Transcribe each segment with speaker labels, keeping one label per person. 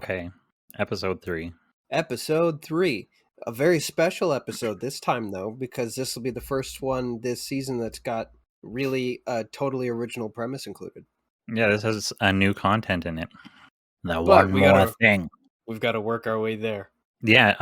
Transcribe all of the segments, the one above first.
Speaker 1: Okay. Episode 3.
Speaker 2: Episode 3. A very special episode this time, though, because this will be the first one this season that's got really a totally original premise included.
Speaker 1: Yeah, this has a new content in it. The
Speaker 2: But
Speaker 1: one more thing.
Speaker 2: We've got to work our way there.
Speaker 1: Yeah,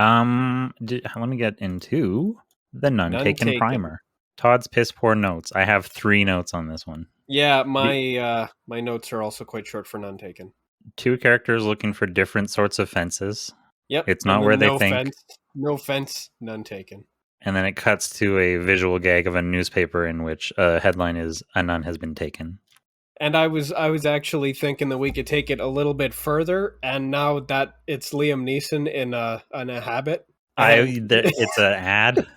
Speaker 1: let me get into the None Taken primer. Todd's piss poor notes. I have 3 notes on this one.
Speaker 2: Yeah, my notes are also quite short for None Taken.
Speaker 1: 2 characters looking for different sorts of fences.
Speaker 2: Yep.
Speaker 1: It's not where they think.
Speaker 2: No fence, none taken.
Speaker 1: And then it cuts to a visual gag of a newspaper in which a headline is "A nun has been taken."
Speaker 2: And I was actually thinking that we could take it a little bit further, and now that it's Liam Neeson in a habit.
Speaker 1: It's an ad.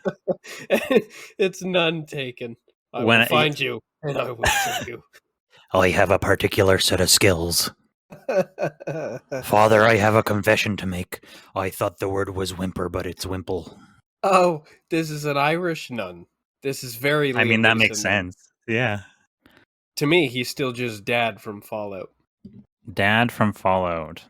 Speaker 2: It's None Taken. I will find you, and I will kill you.
Speaker 1: I have a particular set of skills. Father, I have a confession to make. I thought the word was whimper, but it's wimple.
Speaker 2: Oh, this is an Irish nun. This is very Liam Neeson,
Speaker 1: that makes sense. Yeah.
Speaker 2: To me, he's still just Dad from Fallout.
Speaker 1: Dad from Fallout.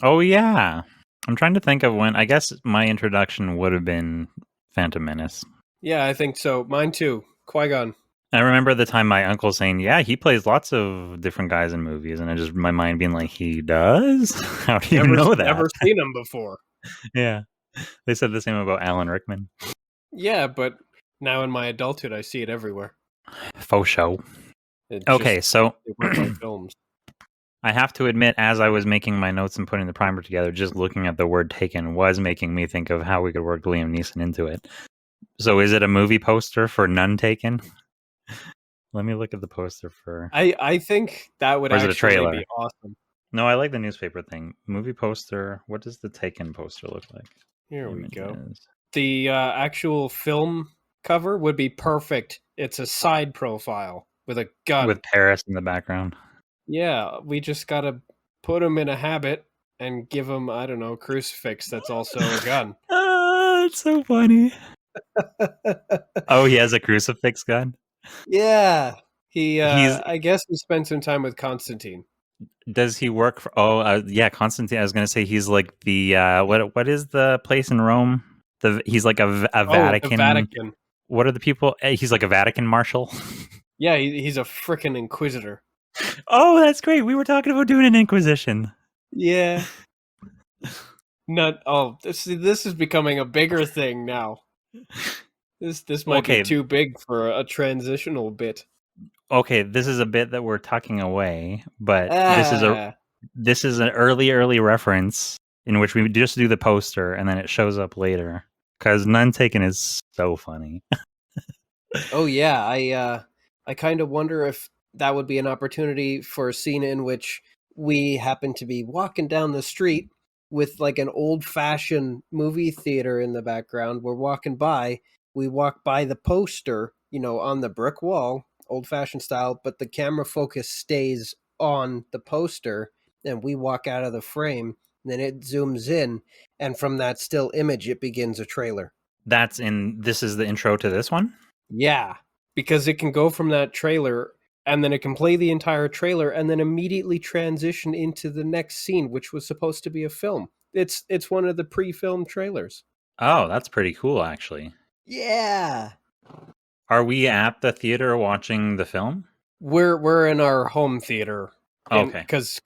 Speaker 1: Oh, yeah. I'm trying to think of when. I guess my introduction would have been Phantom Menace.
Speaker 2: Yeah, I think so. Mine too. Qui-Gon.
Speaker 1: I remember the time my uncle saying, yeah, he plays lots of different guys in movies. And my mind being like, he does? How do you know that?
Speaker 2: Never seen him before.
Speaker 1: Yeah. They said the same about Alan Rickman.
Speaker 2: Yeah, but now in my adulthood, I see it everywhere.
Speaker 1: Faux show. Okay, so
Speaker 2: films.
Speaker 1: I have to admit, as I was making my notes and putting the primer together, just looking at the word taken was making me think of how we could work Liam Neeson into it. So is it a movie poster for None Taken? Let me look at the poster for...
Speaker 2: I think that would actually be awesome.
Speaker 1: No, I like the newspaper thing. Movie poster. What does the Taken poster look like?
Speaker 2: Here we go. The actual film cover would be perfect. It's a side profile with a gun.
Speaker 1: With Paris in the background.
Speaker 2: Yeah, we just gotta put him in a habit and give him, I don't know, a crucifix that's also a gun.
Speaker 1: It's so funny. Oh, he has a crucifix gun?
Speaker 2: Yeah. I guess he spent some time with Constantine.
Speaker 1: Does he work for... yeah, Constantine. I was going to say he's like the... what is the place in Rome? He's like a Vatican...
Speaker 2: the Vatican.
Speaker 1: What are the people... He's like a Vatican marshal?
Speaker 2: Yeah, he's a frickin' inquisitor.
Speaker 1: Oh, that's great. We were talking about doing an inquisition.
Speaker 2: Yeah. This is becoming a bigger thing now. This might be too big for a transitional bit.
Speaker 1: Okay, this is a bit that we're tucking away, but this is an early reference in which we just do the poster and then it shows up later. Because None Taken is so funny.
Speaker 2: Oh yeah, I kind of wonder if that would be an opportunity for a scene in which we happen to be walking down the street with like an old-fashioned movie theater in the background. We're walking by. We walk by the poster, on the brick wall, old-fashioned style, but the camera focus stays on the poster, and we walk out of the frame, and then it zooms in, and from that still image, it begins a trailer.
Speaker 1: This is the intro to this one?
Speaker 2: Yeah, because it can go from that trailer, and then it can play the entire trailer, and then immediately transition into the next scene, which was supposed to be a film. It's one of the pre-filmed trailers.
Speaker 1: Oh, that's pretty cool, actually.
Speaker 2: Yeah.
Speaker 1: Are we at the theater watching the film?
Speaker 2: We're in our home theater.
Speaker 1: Okay.
Speaker 2: Because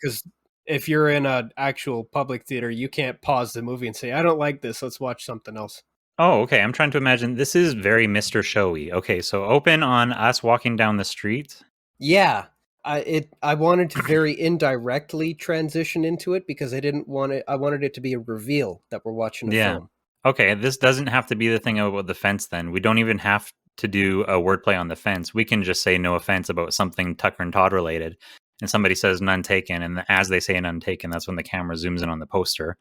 Speaker 2: if you're in an actual public theater, you can't pause the movie and say, I don't like this, let's watch something else.
Speaker 1: Oh, okay. I'm trying to imagine. This is very Mr. Showy. Okay, so open on us walking down the street.
Speaker 2: Yeah. I wanted to very indirectly transition into it because I wanted it to be a reveal that we're watching a film.
Speaker 1: Okay, this doesn't have to be the thing about the fence then. We don't even have to do a wordplay on the fence. We can just say no offense about something Tucker and Todd related. And somebody says None Taken, and as they say None Taken, that's when the camera zooms in on the poster,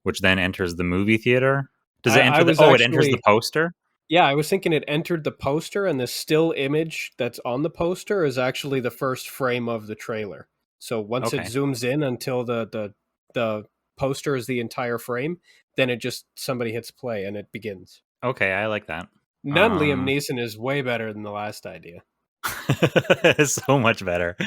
Speaker 1: which then enters the movie theater. Does it enter it enters the poster?
Speaker 2: Yeah, I was thinking it entered the poster, and the still image that's on the poster is actually the first frame of the trailer. So once it zooms in until the poster is the entire frame, then somebody hits play and it begins.
Speaker 1: Okay, I like that.
Speaker 2: Liam Neeson is way better than the last idea.
Speaker 1: So much better.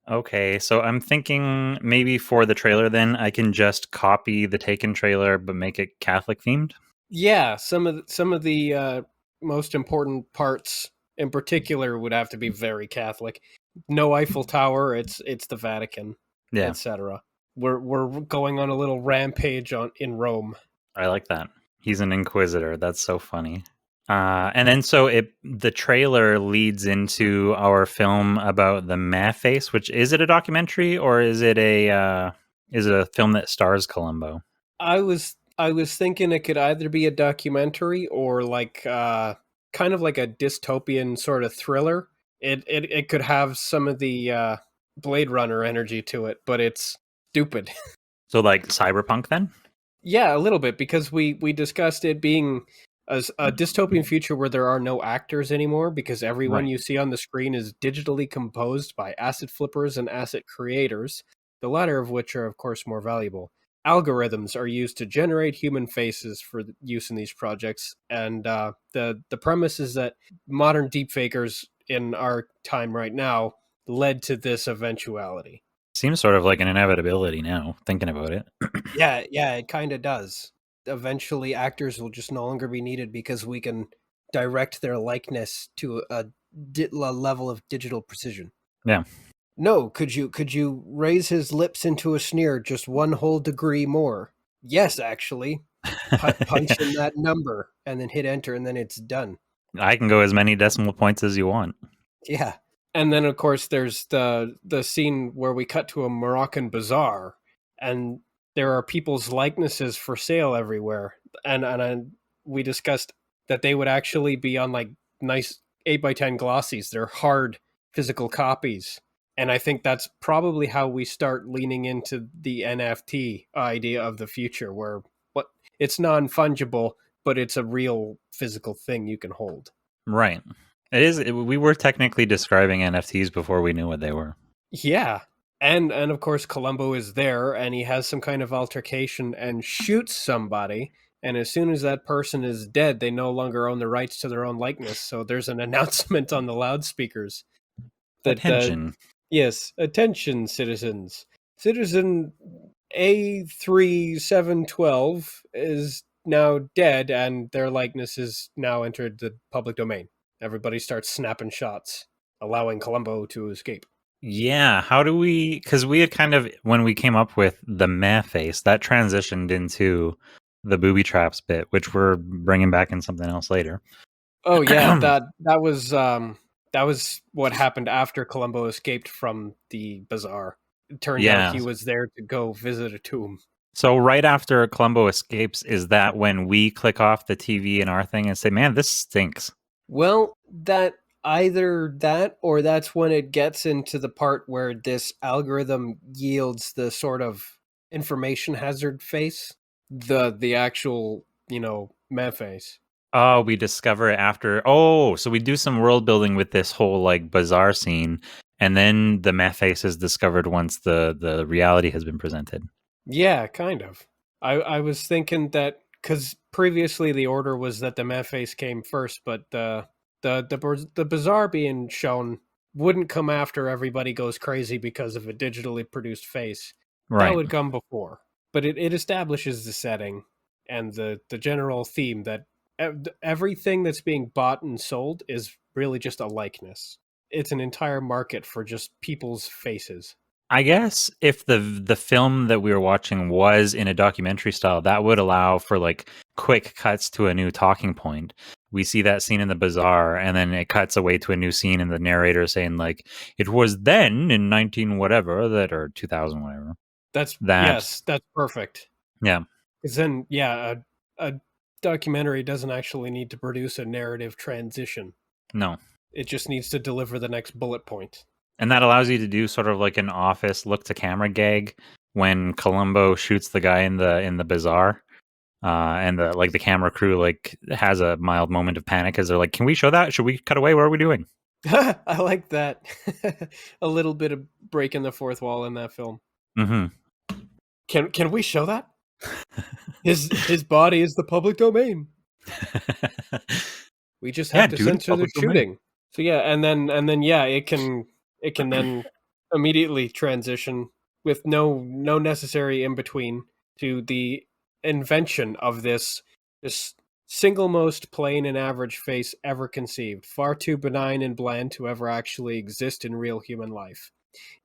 Speaker 1: Okay, so I'm thinking maybe for the trailer then I can just copy the Taken trailer but make it Catholic themed.
Speaker 2: Yeah, some of the most important parts in particular would have to be very Catholic. No Eiffel Tower, it's the Vatican,
Speaker 1: Yeah,
Speaker 2: etc. We're going on a little rampage on in Rome.
Speaker 1: I like that. He's an inquisitor. That's so funny. And then so the trailer leads into our film about the Maface, which is it a documentary or is it a film that stars Columbo?
Speaker 2: I was thinking it could either be a documentary or like kind of like a dystopian sort of thriller. It could have some of the Blade Runner energy to it, but it's stupid.
Speaker 1: So like cyberpunk then?
Speaker 2: Yeah, a little bit because we discussed it being a dystopian future where there are no actors anymore because everyone
Speaker 1: Right.
Speaker 2: you see on the screen is digitally composed by asset flippers and asset creators, the latter of which are of course more valuable. Algorithms are used to generate human faces for use in these projects, and the premise is that modern deepfakers in our time right now led to this eventuality.
Speaker 1: Seems sort of like an inevitability now, thinking about it.
Speaker 2: Yeah, yeah, it kind of does. Eventually, actors will just no longer be needed because we can direct their likeness to a level of digital precision.
Speaker 1: Yeah.
Speaker 2: No, could you raise his lips into a sneer just one whole degree more? Yes, actually. Punch in that number and then hit enter and then it's done.
Speaker 1: I can go as many decimal points as you want.
Speaker 2: Yeah. And then of course there's the scene where we cut to a Moroccan bazaar and there are people's likenesses for sale everywhere. And we discussed that they would actually be on like nice 8x10 glossies. They're hard physical copies. And I think that's probably how we start leaning into the NFT idea of the future where what it's non-fungible, but it's a real physical thing you can hold.
Speaker 1: Right. It is. We were technically describing NFTs before we knew what they were.
Speaker 2: Yeah. And of course Columbo is there and he has some kind of altercation and shoots somebody, and as soon as that person is dead they no longer own the rights to their own likeness. So there's an announcement on the loudspeakers that
Speaker 1: Attention.
Speaker 2: yes, attention citizens. Citizen A3712 is now dead and their likeness is now entered the public domain. Everybody starts snapping shots, allowing Columbo to escape.
Speaker 1: Yeah. How do we? Because we had kind of when we came up with the meh face, that transitioned into the booby traps bit, which we're bringing back in something else later.
Speaker 2: Oh yeah, that was what happened after Columbo escaped from the bazaar. It turned out
Speaker 1: Yeah.
Speaker 2: he was there to go visit a tomb.
Speaker 1: So right after Columbo escapes, is that when we click off the TV in our thing and say, "Man, this stinks."
Speaker 2: Well, that either that or that's when it gets into the part where this algorithm yields the sort of information hazard face, the actual, man face.
Speaker 1: Oh, we discover it after. Oh, so we do some world building with this whole like bizarre scene, and then the meth face is discovered once the reality has been presented.
Speaker 2: Yeah, kind of. I was thinking that because previously the order was that the man face came first, but the bazaar being shown wouldn't come after everybody goes crazy because of a digitally produced face. That
Speaker 1: Right.
Speaker 2: would come before. But it establishes the setting and the general theme that everything that's being bought and sold is really just a likeness. It's an entire market for just people's faces.
Speaker 1: I guess if the film that we were watching was in a documentary style, that would allow for like quick cuts to a new talking point. We see that scene in the bazaar, and then it cuts away to a new scene, and the narrator saying like, "It was then in 19 whatever that or 2000 whatever
Speaker 2: That's
Speaker 1: that."
Speaker 2: yes, that's perfect.
Speaker 1: Yeah,
Speaker 2: Because then, yeah, a documentary doesn't actually need to produce a narrative transition.
Speaker 1: no,
Speaker 2: It just needs to deliver the next bullet point.
Speaker 1: and that allows you to do sort of like an office look to camera gag when Columbo shoots the guy in the bazaar. And the camera crew like has a mild moment of panic as they're like, "Can we show that? Should we cut away? What are we doing?"
Speaker 2: I like that. A little bit of breaking the fourth wall in that film.
Speaker 1: Mm-hmm.
Speaker 2: Can we show that? His body is the public domain. We just have
Speaker 1: Yeah,
Speaker 2: to
Speaker 1: dude,
Speaker 2: censor the
Speaker 1: public domain.
Speaker 2: shooting. So yeah, and then yeah, it can then immediately transition with no necessary in between to the invention of this single most plain and average face ever conceived, far too benign and bland to ever actually exist in real human life.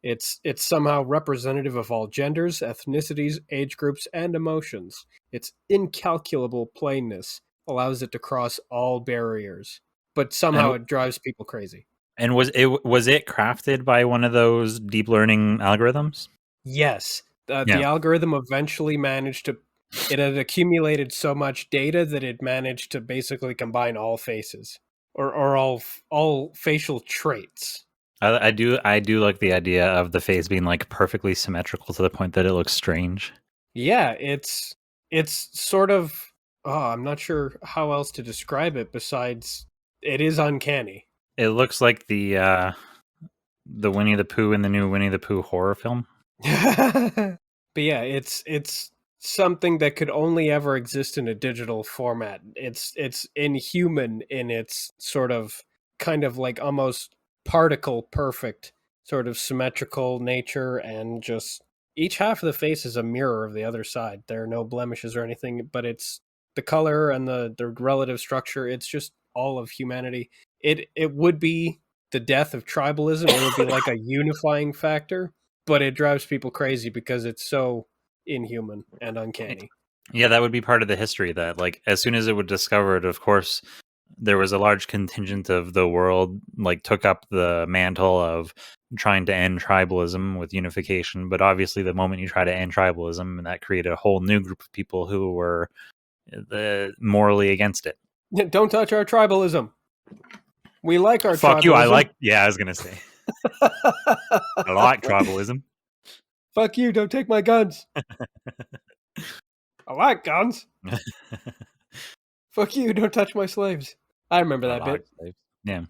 Speaker 2: It's somehow representative of all genders, ethnicities, age groups, and emotions. Its incalculable plainness allows it to cross all barriers, but somehow it drives people crazy.
Speaker 1: And was it crafted by one of those deep learning algorithms?
Speaker 2: Yes, the
Speaker 1: Yeah.
Speaker 2: algorithm eventually managed to. It had accumulated so much data that it managed to basically combine all faces or all facial traits.
Speaker 1: I do like the idea of the face being like perfectly symmetrical to the point that it looks strange.
Speaker 2: Yeah, it's sort of. Oh, I'm not sure how else to describe it besides it is uncanny.
Speaker 1: It looks like the Winnie the Pooh in the new Winnie the Pooh horror film.
Speaker 2: But yeah, it's something that could only ever exist in a digital format. It's inhuman in its sort of kind of like almost particle perfect sort of symmetrical nature, and just each half of the face is a mirror of the other side. There are no blemishes or anything, but it's the color and the relative structure. It's just all of humanity. It would be the death of tribalism. It would be like a unifying factor, but it drives people crazy because it's so inhuman and uncanny.
Speaker 1: Yeah, that would be part of the history that, like, as soon as it was discovered, of course, there was a large contingent of the world, like, took up the mantle of trying to end tribalism with unification. But obviously, the moment you try to end tribalism, that created a whole new group of people who were morally against it.
Speaker 2: Don't touch our tribalism. We like our
Speaker 1: Fuck
Speaker 2: tribalism.
Speaker 1: you, I like... Yeah, I was going to say. I like tribalism.
Speaker 2: Fuck you, don't take my guns. I like guns. Fuck you, don't touch my slaves. I remember that bit.
Speaker 1: Slaves. Yeah.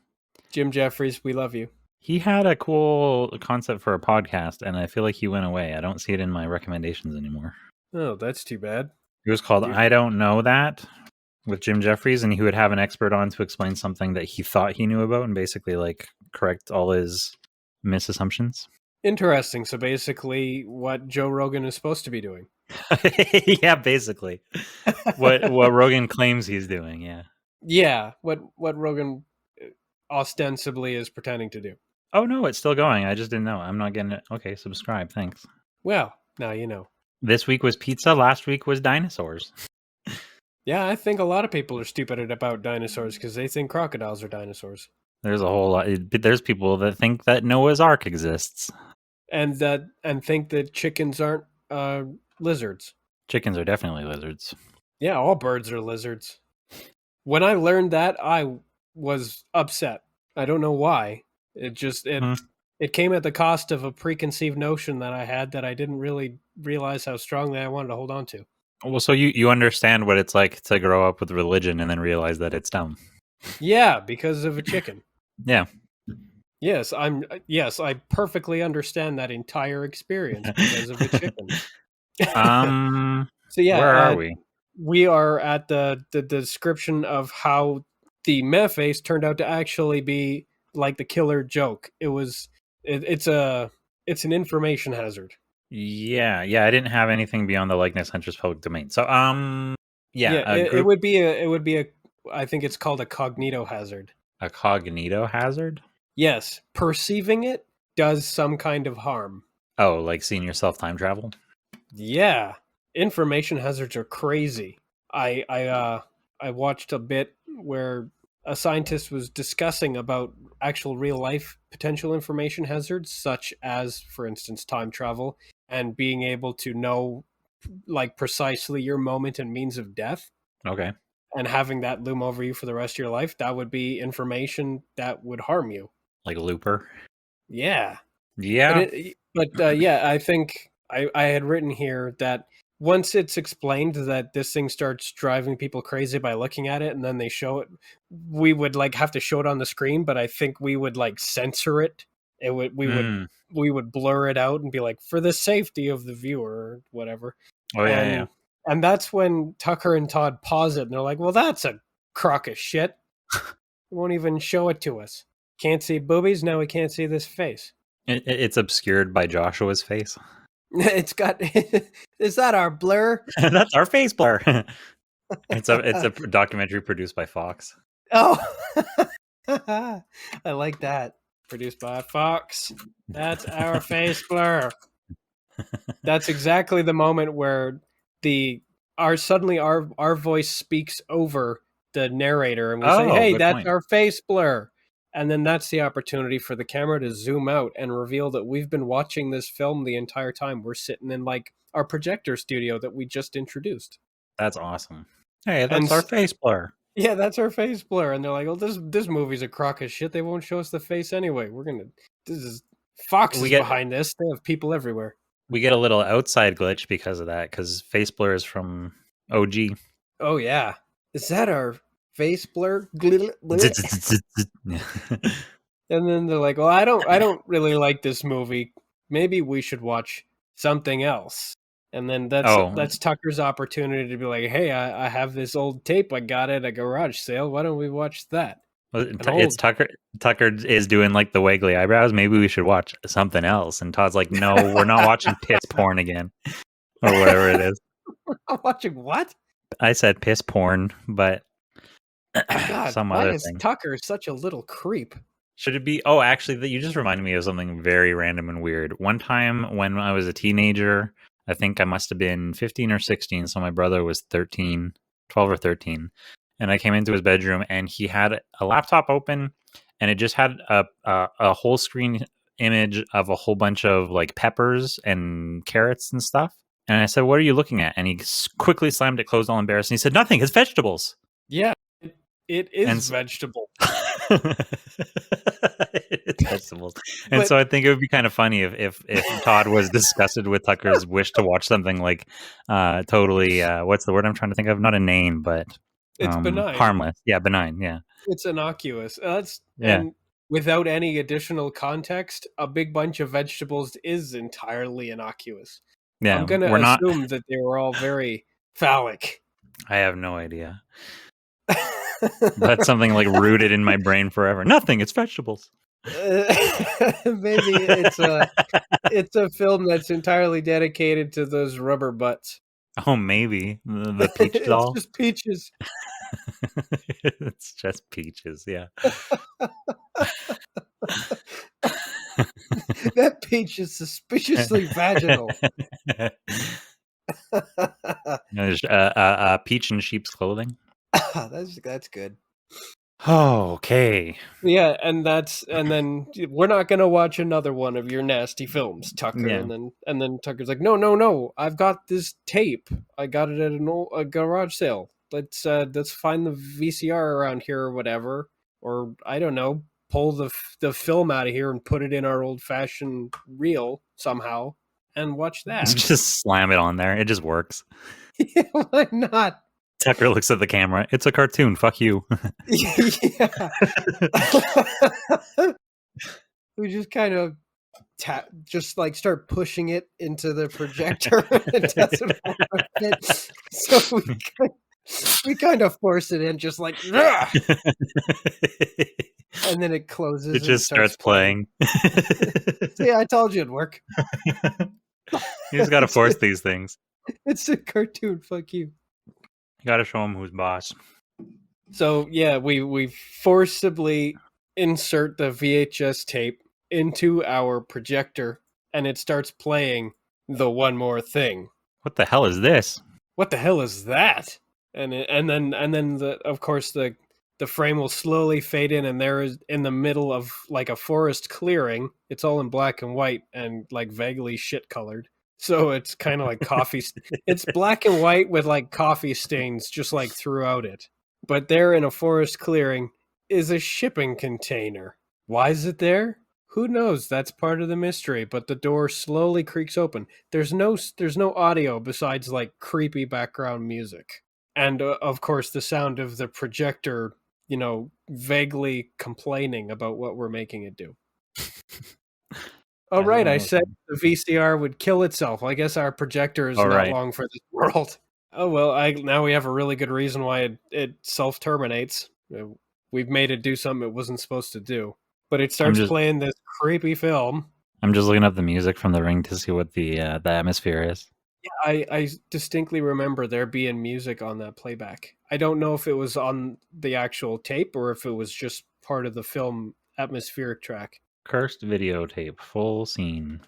Speaker 2: Jim Jeffries, we love you.
Speaker 1: He had a cool concept for a podcast, and I feel like he went away. I don't see it in my recommendations anymore.
Speaker 2: Oh, that's too bad.
Speaker 1: It was called I Don't Know That with Jim Jeffries, and he would have an expert on to explain something that he thought he knew about and basically like correct all his misassumptions.
Speaker 2: Interesting. So basically what Joe Rogan is supposed to be doing.
Speaker 1: Yeah, basically. What Rogan claims he's doing, yeah.
Speaker 2: Yeah, what Rogan ostensibly is pretending to do.
Speaker 1: Oh no, it's still going. I just didn't know. I'm not getting it. Okay, subscribe. Thanks.
Speaker 2: Well, now you know.
Speaker 1: This week was pizza. Last week was dinosaurs.
Speaker 2: Yeah, I think a lot of people are stupid about dinosaurs because they think crocodiles are dinosaurs.
Speaker 1: There's a whole lot. There's people that think that Noah's Ark exists,
Speaker 2: and think that chickens aren't lizards.
Speaker 1: Chickens are definitely lizards.
Speaker 2: Yeah, all birds are lizards. When I learned that, I was upset. I don't know why. It came at the cost of a preconceived notion that I had that I didn't really realize how strongly I wanted to hold on to.
Speaker 1: Well, so you understand what it's like to grow up with religion and then realize that it's dumb.
Speaker 2: Yeah, because of a chicken.
Speaker 1: Yeah.
Speaker 2: Yes, I perfectly understand that entire experience because of a chicken. So yeah,
Speaker 1: where are we?
Speaker 2: We are at the description of how the metaphase turned out to actually be like the killer joke. It's an information hazard.
Speaker 1: Yeah, I didn't have anything beyond the likeness enters public domain. So
Speaker 2: it would be a I think it's called a cognito hazard.
Speaker 1: A cognito hazard?
Speaker 2: Yes, perceiving it does some kind of harm.
Speaker 1: Oh, like seeing yourself time travel?
Speaker 2: Yeah. Information hazards are crazy. I watched a bit where a scientist was discussing about actual real life potential information hazards, such as, for instance, time travel and being able to know like precisely your moment and means of death.
Speaker 1: Okay.
Speaker 2: And having that loom over you for the rest of your life. That would be information that would harm you.
Speaker 1: Like Looper?
Speaker 2: Yeah.
Speaker 1: Yeah.
Speaker 2: But yeah, I think I had written here that once it's explained that this thing starts driving people crazy by looking at it and then they show it, we would like have to show it on the screen, but I think we would like censor it. We would blur it out and be like, for the safety of the viewer or whatever.
Speaker 1: Oh yeah.
Speaker 2: And that's when Tucker and Todd pause it and they're like, well, that's a crock of shit. Won't even show it to us. Can't see boobies, now we can't see this face.
Speaker 1: It's obscured by Joshua's face.
Speaker 2: It's got. Is that our blur?
Speaker 1: That's our face blur. It's a documentary produced by Fox.
Speaker 2: Oh, I like that. Produced by Fox. That's our face blur. That's exactly the moment where our voice speaks over the narrator, and we say,
Speaker 1: Oh,
Speaker 2: "Hey,
Speaker 1: good
Speaker 2: that's
Speaker 1: point.
Speaker 2: our face blur." And then that's the opportunity for the camera to zoom out and reveal that we've been watching this film the entire time. We're sitting in like our projector studio that we just introduced.
Speaker 1: That's awesome. Hey,
Speaker 2: And
Speaker 1: that's our face blur.
Speaker 2: yeah, that's our face blur. And they're like, "Oh, this movie's a crock of shit. They won't show us the face anyway. This is Fox is behind this. They have people everywhere."
Speaker 1: We get a little outside glitch because of that, because face blur is from OG.
Speaker 2: Oh yeah, is that our face blur? And then they're like, "Well, I don't really like this movie. Maybe we should watch something else." And then that's Tucker's opportunity to be like, "Hey, I have this old tape I got at a garage sale. Why don't we watch that?"
Speaker 1: It's Tucker. Tucker is doing like the wiggly eyebrows. Maybe we should watch something else. And Todd's like, "No, we're not watching piss porn again, or whatever it is."
Speaker 2: I'm watching what?
Speaker 1: I said piss porn, but
Speaker 2: God,
Speaker 1: some
Speaker 2: why
Speaker 1: other
Speaker 2: is
Speaker 1: thing.
Speaker 2: Tucker such a little creep?
Speaker 1: Should it be? Oh, actually, you just reminded me of something very random and weird. One time when I was a teenager, I think I must have been 15 or 16. So my brother was 13, 12 or 13. And I came into his bedroom and he had a laptop open and it just had a whole screen image of a whole bunch of like peppers and carrots and stuff. And I said, "What are you looking at?" And he quickly slammed it closed, all embarrassed. And he said, "Nothing, it's vegetables."
Speaker 2: Yeah, it is vegetable.
Speaker 1: It's vegetables. And so I think it would be kind of funny if Todd was disgusted with Tucker's wish to watch something like totally what's the word I'm trying to think of? Not inane, but
Speaker 2: it's benign.
Speaker 1: Harmless. Yeah, benign, yeah.
Speaker 2: It's innocuous. And without any additional context, a big bunch of vegetables is entirely innocuous.
Speaker 1: Yeah,
Speaker 2: I'm going to assume that they were all very phallic.
Speaker 1: I have no idea. That's something like rooted in my brain forever. Nothing, it's vegetables.
Speaker 2: Maybe it's a film that's entirely dedicated to those rubber butts.
Speaker 1: Oh, maybe the peach doll.
Speaker 2: It's just peaches.
Speaker 1: It's just peaches, yeah.
Speaker 2: That peach is suspiciously vaginal.
Speaker 1: Peach in sheep's clothing.
Speaker 2: That's good.
Speaker 1: Oh, okay.
Speaker 2: Yeah, and then we're not gonna watch another one of your nasty films, Tucker. Yeah. And then Tucker's like, no, I've got this tape. I got it at a garage sale. Let's find the VCR around here or whatever, or I don't know, pull the film out of here and put it in our old fashioned reel somehow and watch that.
Speaker 1: Just slam it on there. It just works.
Speaker 2: Yeah, why not?
Speaker 1: Tucker looks at the camera. It's a cartoon. Fuck you.
Speaker 2: Yeah. We just kind of start pushing it into the projector. It doesn't want to fit. So we kind of force it in, just like, and then it closes.
Speaker 1: It just starts playing.
Speaker 2: Yeah, I told you it'd work.
Speaker 1: You just got to force these things.
Speaker 2: It's a cartoon. Fuck you.
Speaker 1: You got to show him who's boss.
Speaker 2: So yeah, we forcibly insert the VHS tape into our projector, and it starts playing the One More Thing.
Speaker 1: What the hell is this?
Speaker 2: What the hell is that? And then of course the frame will slowly fade in, and there is in the middle of like a forest clearing. It's all in black and white and like vaguely shit colored. So it's kind of like coffee. It's black and white with like coffee stains just like throughout it. But there in a forest clearing is a shipping container. Why is it there? Who knows? That's part of the mystery. But the door slowly creaks open. There's no audio besides like creepy background music. And of course the sound of the projector, vaguely complaining about what we're making it do. Oh, right. I said the VCR would kill itself. I guess our projector is not long for this world. Oh, well, now we have a really good reason why it self-terminates. We've made it do something it wasn't supposed to do. But it starts playing this creepy film.
Speaker 1: I'm just looking up the music from The Ring to see what the atmosphere is.
Speaker 2: Yeah, I distinctly remember there being music on that playback. I don't know if it was on the actual tape or if it was just part of the film atmospheric track.
Speaker 1: Cursed videotape, full scene.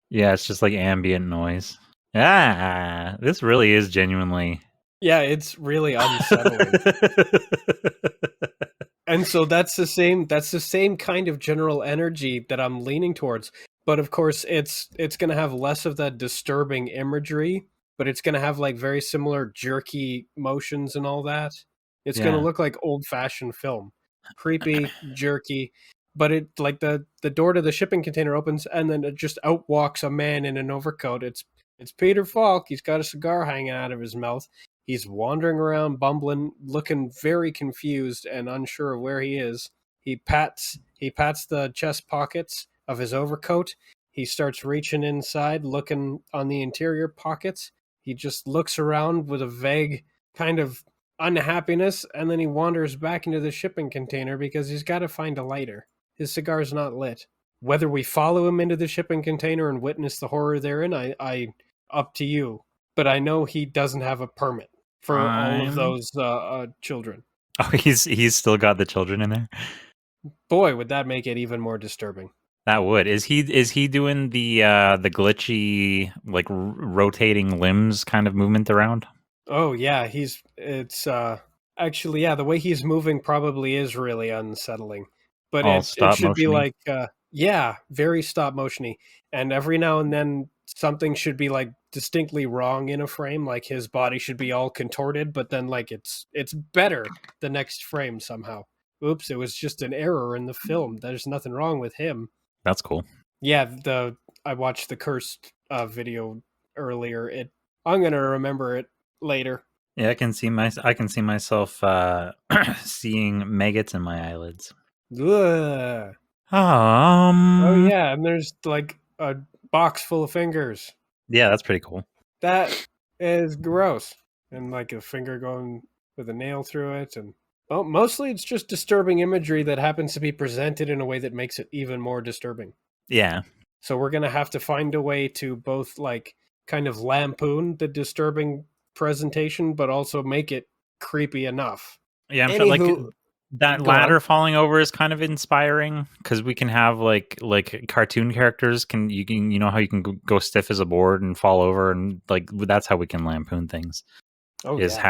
Speaker 1: Yeah, it's just like ambient noise. Ah, this really is genuinely.
Speaker 2: Yeah, it's really unsettling. And so that's the same kind of general energy that I'm leaning towards. But of course it's going to have less of that disturbing imagery, but it's going to have like very similar jerky motions and all that. It's going to
Speaker 1: Yeah.
Speaker 2: look like old-fashioned film. Creepy, jerky, but it like the door to the shipping container opens and then it just out walks a man in an overcoat. It's Peter Falk. He's got a cigar hanging out of his mouth. He's wandering around, bumbling, looking very confused and unsure of where he is. He pats the chest pockets of his overcoat. He starts reaching inside, looking on the interior pockets. He just looks around with a vague kind of unhappiness, and then he wanders back into the shipping container because he's got to find a lighter. His cigar's not lit. Whether we follow him into the shipping container and witness the horror therein, I up to you. But I know he doesn't have a permit for all of
Speaker 1: I'm.
Speaker 2: those children.
Speaker 1: Oh, he's still got the children in there.
Speaker 2: Boy, would that make it even more disturbing.
Speaker 1: That would. Is he doing the glitchy like rotating limbs kind of movement around?
Speaker 2: Oh yeah, it's actually yeah, the way he's moving probably is really unsettling. But
Speaker 1: All
Speaker 2: it
Speaker 1: stop
Speaker 2: should be
Speaker 1: motiony.
Speaker 2: like yeah, very stop motiony. And every now and then something should be like distinctly wrong in a frame, like his body should be all contorted, but then like it's better the next frame somehow. Oops, it was just an error in the film. There's nothing wrong with him.
Speaker 1: That's cool.
Speaker 2: Yeah, the I watched the cursed video earlier. I'm gonna remember it later.
Speaker 1: Yeah, I can see myself seeing maggots in my eyelids.
Speaker 2: Ugh. Oh
Speaker 1: Um.
Speaker 2: yeah, and there's like a box full of fingers.
Speaker 1: Yeah, that's pretty cool.
Speaker 2: That is gross. And like a finger going with a nail through it, and well, mostly it's just disturbing imagery that happens to be presented in a way that makes it even more disturbing.
Speaker 1: Yeah.
Speaker 2: So we're gonna have to find a way to both like kind of lampoon the disturbing presentation, but also make it creepy enough.
Speaker 1: Yeah, I'm trying like
Speaker 2: Anywho,
Speaker 1: that
Speaker 2: go on.
Speaker 1: ladder falling over is kind of inspiring because we can have like cartoon characters can you know how you can go stiff as a board and fall over and like that's how we can lampoon things
Speaker 2: Oh
Speaker 1: is
Speaker 2: yeah.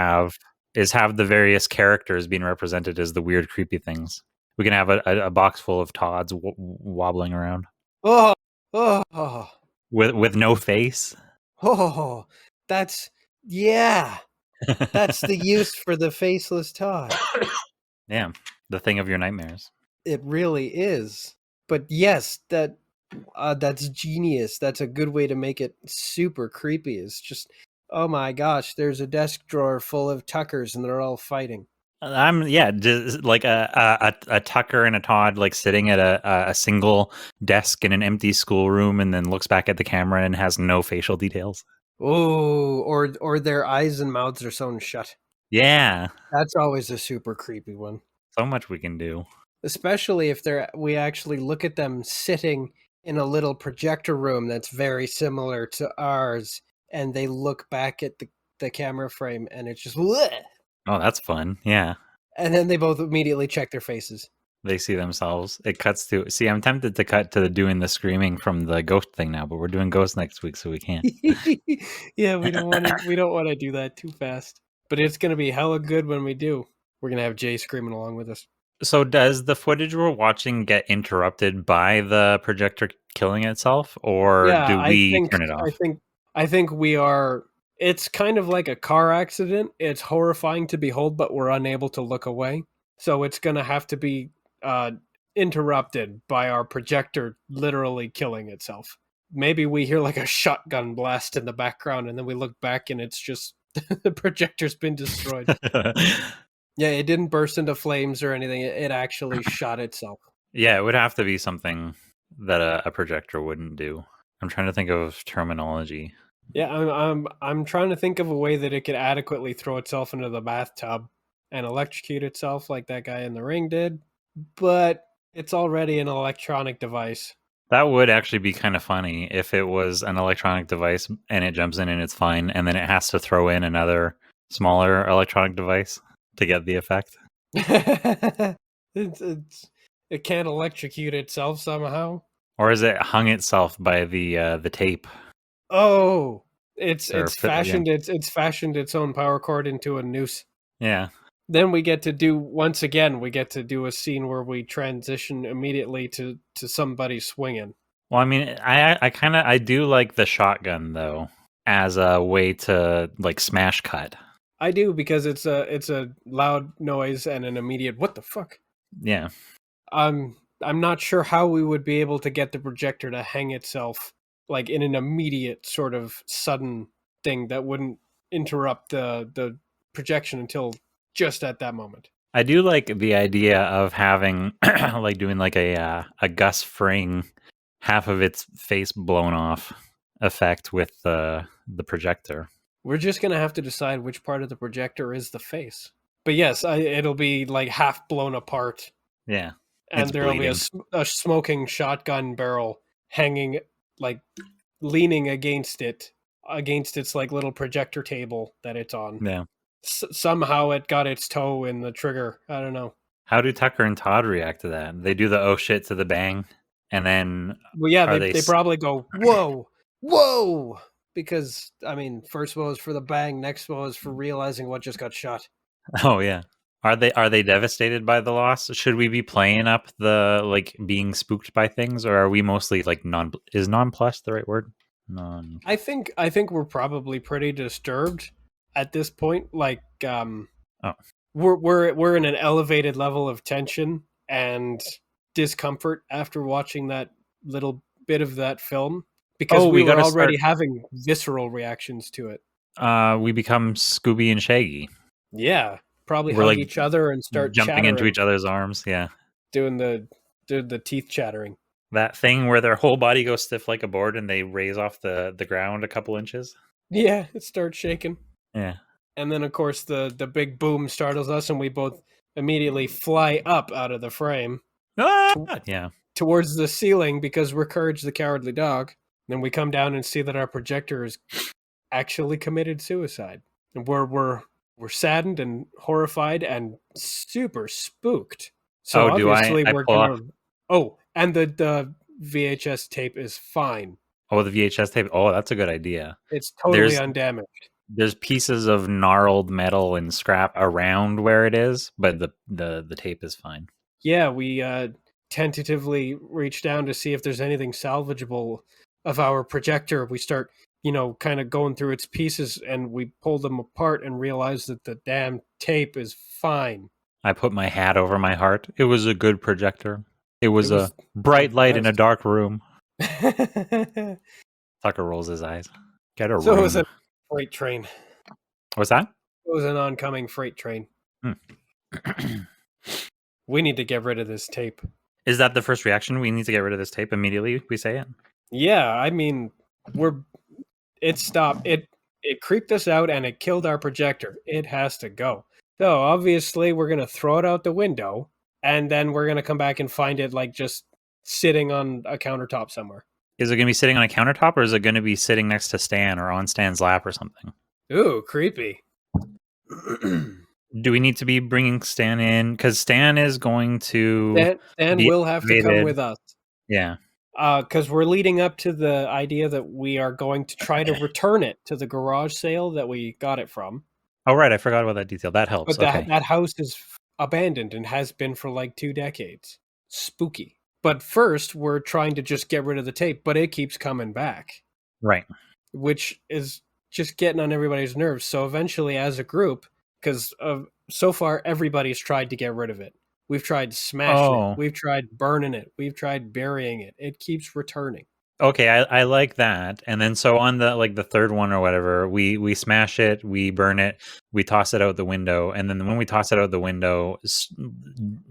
Speaker 1: have the various characters being represented as the weird creepy things. We can have a box full of Todds wobbling around
Speaker 2: Oh, oh,
Speaker 1: with no face.
Speaker 2: oh. That's yeah. That's the use for the faceless Todd.
Speaker 1: Yeah, the thing of your nightmares.
Speaker 2: It really is. But yes, that's genius. That's a good way to make it super creepy. It's just, oh my gosh, there's a desk drawer full of Tuckers and they're all fighting.
Speaker 1: I'm yeah, just like a Tucker and a Todd like sitting at a single desk in an empty schoolroom, and then looks back at the camera and has no facial details.
Speaker 2: Oh, or their eyes and mouths are sewn shut.
Speaker 1: Yeah,
Speaker 2: That's always a super creepy one.
Speaker 1: so much we can do.
Speaker 2: Especially if we actually look at them sitting in a little projector room that's very similar to ours, and they look back at the camera frame and it's just bleh!
Speaker 1: Oh, that's fun. Yeah,
Speaker 2: And then they both immediately check their faces.
Speaker 1: they see themselves. It cuts to see. I'm tempted to cut to doing the screaming from the ghost thing now, but we're doing ghost next week, so we can't.
Speaker 2: Yeah, we don't want to do that too fast. But it's gonna be hella good when we do. We're gonna have Jay screaming along with us.
Speaker 1: So, does the footage we're watching get interrupted by the projector killing itself, or
Speaker 2: Yeah,
Speaker 1: do we turn it off?
Speaker 2: I think we are. It's kind of like a car accident. It's horrifying to behold, but we're unable to look away. So it's gonna have to be uh, interrupted by our projector literally killing itself. Maybe we hear like a shotgun blast in the background, and then we look back and it's just the projector's been destroyed. Yeah, it didn't burst into flames or anything. It actually shot itself.
Speaker 1: Yeah, it would have to be something that a projector wouldn't do. I'm trying to think of terminology.
Speaker 2: Yeah, I'm trying to think of a way that it could adequately throw itself into the bathtub and electrocute itself like that guy in the ring did, but it's already an electronic device.
Speaker 1: That would actually be kind of funny if it was an electronic device and it jumps in and it's fine, and then it has to throw in another smaller electronic device to get the effect.
Speaker 2: It can't electrocute itself somehow.
Speaker 1: Or is it hung itself by the tape?
Speaker 2: Oh, it's
Speaker 1: Or
Speaker 2: fashioned it's fashioned its own power cord into a noose.
Speaker 1: yeah.
Speaker 2: Then we get to do once again. We get to do a scene where we transition immediately to somebody swinging.
Speaker 1: Well, I mean, I do like the shotgun though as a way to like smash cut.
Speaker 2: I do because it's a loud noise and an immediate what the fuck.
Speaker 1: Yeah.
Speaker 2: I'm not sure how we would be able to get the projector to hang itself like in an immediate sort of sudden thing that wouldn't interrupt the projection until just at that moment.
Speaker 1: I do like the idea of having like doing like a Gus Fring half of its face blown off effect with the projector.
Speaker 2: We're just gonna have to decide which part of the projector is the face. But yes, it'll be like half blown apart.
Speaker 1: Yeah.
Speaker 2: And there'll
Speaker 1: bleeding.
Speaker 2: be a smoking shotgun barrel hanging, like leaning against its like little projector table that it's on.
Speaker 1: Yeah.
Speaker 2: Somehow it got its toe in the trigger. I don't know.
Speaker 1: How do Tucker and Todd react to that? They do the oh shit to the bang, and then
Speaker 2: well, yeah, they probably go whoa, whoa, because I mean, first woe is for the bang, next woe is for realizing what just got shot.
Speaker 1: Oh yeah. Are they devastated by the loss? Should we be playing up the like being spooked by things, or are we mostly like nonplussed the right word?
Speaker 2: I think we're probably pretty disturbed at this point. Like we're in an elevated level of tension and discomfort after watching that little bit of that film because we were already having visceral reactions to it.
Speaker 1: We become Scooby and Shaggy.
Speaker 2: Yeah. Probably hug each other and start
Speaker 1: jumping into each other's arms. Yeah,
Speaker 2: doing the teeth chattering.
Speaker 1: That thing where their whole body goes stiff like a board and they raise off the ground a couple inches.
Speaker 2: Yeah, it starts shaking.
Speaker 1: Yeah,
Speaker 2: and then of course the big boom startles us, and we both immediately fly up out of the frame.
Speaker 1: Yeah,
Speaker 2: towards the ceiling because we're Courage the Cowardly Dog. Then we come down and see that our projector has actually committed suicide, and we're saddened and horrified and super spooked. So obviously we're gonna. Oh, and the VHS tape is fine.
Speaker 1: Oh, the VHS tape. Oh, that's a good idea.
Speaker 2: It's totally undamaged.
Speaker 1: There's pieces of gnarled metal and scrap around where it is, but the tape is fine.
Speaker 2: Yeah, we tentatively reach down to see if there's anything salvageable of our projector. We start kind of going through its pieces, and we pull them apart and realize that the damn tape is fine.
Speaker 1: I put my hat over my heart. It was a good projector. It was a bright light in a dark room. Tucker rolls his eyes. Get a room.
Speaker 2: So it was a freight train.
Speaker 1: What's that?
Speaker 2: It was an oncoming freight train. We need to get rid of this tape.
Speaker 1: Is that the first reaction? We need to get rid of this tape immediately? We say it?
Speaker 2: Yeah, I mean, it stopped. It creeped us out and it killed our projector. It has to go. So obviously we're going to throw it out the window, and then we're going to come back and find it like just sitting on a countertop somewhere.
Speaker 1: Is it going to be sitting on a countertop, or is it going to be sitting next to Stan or on Stan's lap or something?
Speaker 2: Ooh, creepy.
Speaker 1: Do we need to be bringing Stan in? Because Stan is going to...
Speaker 2: Stan will have to come with us.
Speaker 1: Yeah.
Speaker 2: Because we're leading up to the idea that we are going to try to return it to the garage sale that we got it from.
Speaker 1: Oh, right. I forgot about that detail. That helps.
Speaker 2: But that house is abandoned and has been for like 2 decades. Spooky. But first, we're trying to just get rid of the tape, but it keeps coming back.
Speaker 1: Right.
Speaker 2: Which is just getting on everybody's nerves. So eventually, as a group, because so far everybody's tried to get rid of it. We've tried smashing it. We've tried burning it. We've tried burying it. It keeps returning.
Speaker 1: Okay, I like that. And then so on the third one or whatever, we smash it, we burn it, we toss it out the window, and then when we toss it out the window,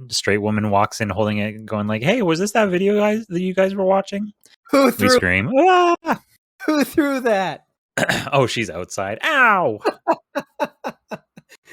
Speaker 1: straight woman walks in holding it, going like, "Hey, was this that video guys that you guys were watching?"
Speaker 2: Who threw?
Speaker 1: We scream, "Ah!"
Speaker 2: Who threw that?
Speaker 1: Oh, she's outside. Ow!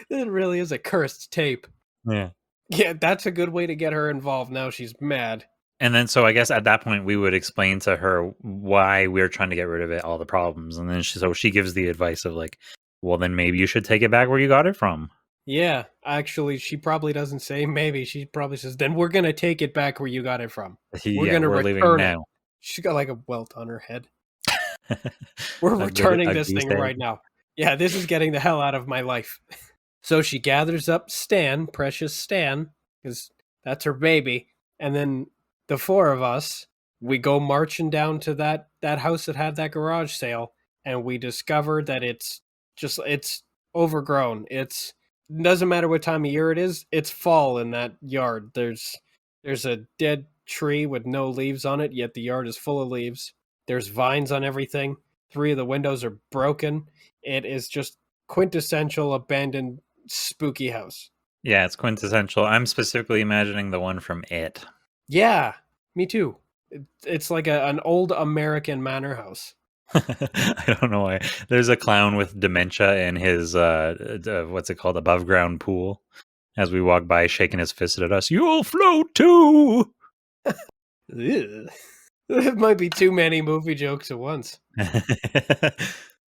Speaker 2: It really is a cursed tape.
Speaker 1: Yeah.
Speaker 2: Yeah, that's a good way to get her involved. Now she's mad.
Speaker 1: And then, so I guess at that point, we would explain to her why we're trying to get rid of it, all the problems. And then she gives the advice of like, well, then maybe you should take it back where you got it from.
Speaker 2: Yeah, actually, she probably doesn't say maybe. She probably says, then we're going to take it back where you got it from. We're
Speaker 1: Yeah,
Speaker 2: going to
Speaker 1: we're leaving
Speaker 2: return it.
Speaker 1: now.
Speaker 2: She's got like a welt on her head. We're returning this thing right now. Yeah, this is getting the hell out of my life. So she gathers up Stan, precious Stan, because that's her baby. And then the four of us, we go marching down to that house that had that garage sale, and we discover that it's overgrown. It doesn't matter what time of year it is, it's fall in that yard. There's a dead tree with no leaves on it, yet the yard is full of leaves. There's vines on everything. 3 of the windows are broken. It is just quintessential abandoned spooky house.
Speaker 1: Yeah, it's quintessential. I'm specifically imagining the one from It.
Speaker 2: Yeah, me too. It's like an old American manor house.
Speaker 1: I don't know why. There's a clown with dementia in his what's it called, above ground pool. As we walk by, shaking his fist at us, "You'll float too."
Speaker 2: It might be too many movie jokes at once.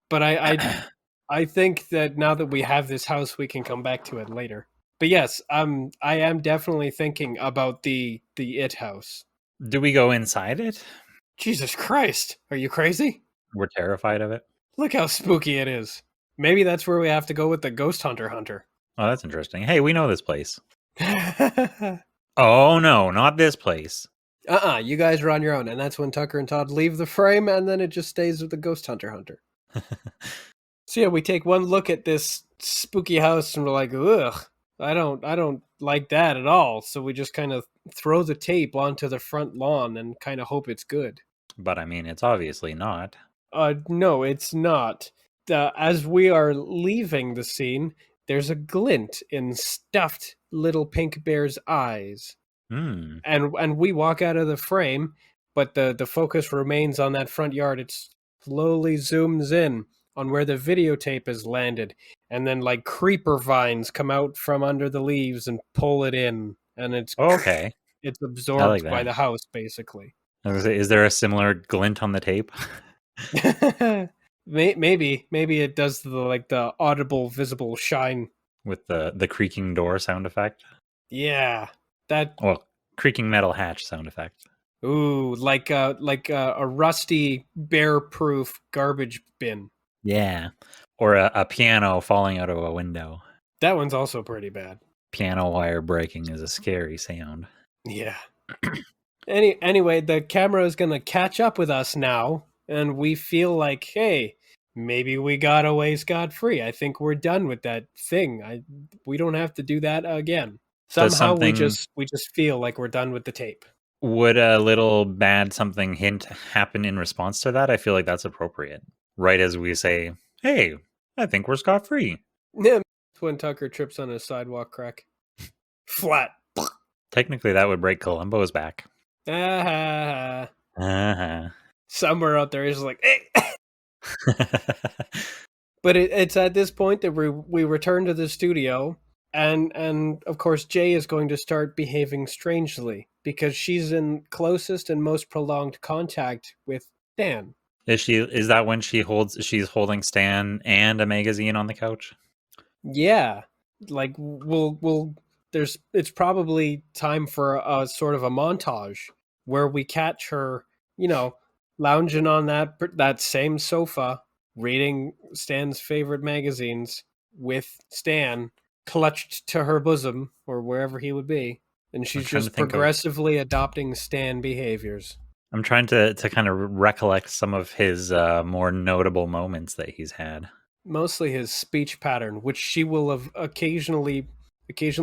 Speaker 2: But I think that now that we have this house, we can come back to it later. But yes, I am definitely thinking about the It house.
Speaker 1: Do we go inside it?
Speaker 2: Jesus Christ, are you crazy?
Speaker 1: We're terrified of it.
Speaker 2: Look how spooky it is. Maybe that's where we have to go with the ghost hunter.
Speaker 1: Oh, that's interesting. Hey, we know this place. Oh no, not this place.
Speaker 2: You guys are on your own, and that's when Tucker and Todd leave the frame, and then it just stays with the ghost hunter. So yeah, we take one look at this spooky house, and we're like, ugh, I don't like that at all. So we just kind of throw the tape onto the front lawn and kind of hope it's good.
Speaker 1: But I mean, it's obviously not.
Speaker 2: No, it's not. As we are leaving the scene, there's a glint in stuffed little pink bear's eyes. And we walk out of the frame, but the focus remains on that front yard. It slowly zooms in on where the videotape has landed, and then like creeper vines come out from under the leaves and pull it in, and it's
Speaker 1: okay.
Speaker 2: It's absorbed by the house, basically.
Speaker 1: I was gonna say, is there a similar glint on the tape?
Speaker 2: Maybe it does the audible, visible shine
Speaker 1: with the creaking door sound effect.
Speaker 2: Yeah,
Speaker 1: creaking metal hatch sound effect.
Speaker 2: Ooh, like a rusty, bear-proof garbage bin.
Speaker 1: Yeah, or a piano falling out of a window.
Speaker 2: That one's also pretty bad.
Speaker 1: Piano wire breaking is a scary sound.
Speaker 2: Yeah. Anyway, the camera is gonna catch up with us now, and we feel like, hey, maybe we got away scot-free. I think we're done with that thing. We don't have to do that again. Somehow we just feel like we're done with the tape.
Speaker 1: Would a little bad something hint happen in response to that? I feel like that's appropriate. Right as we say, hey, I think we're scot-free.
Speaker 2: Yeah, when Tucker trips on a sidewalk crack. Flat.
Speaker 1: Technically, that would break Columbo's back.
Speaker 2: Somewhere out there is like, hey. But it's at this point that we return to the studio, and of course Jay is going to start behaving strangely because she's in closest and most prolonged contact with Stan.
Speaker 1: Is that when she's holding Stan and a magazine on the couch?
Speaker 2: Yeah, like it's probably time for a sort of a montage where we catch her, lounging on that same sofa, reading Stan's favorite magazines with Stan clutched to her bosom or wherever he would be, and she's just progressively adopting Stan behaviors.
Speaker 1: I'm trying to kind of recollect some of his more notable moments that he's had.
Speaker 2: Mostly his speech pattern, which she will have occasionally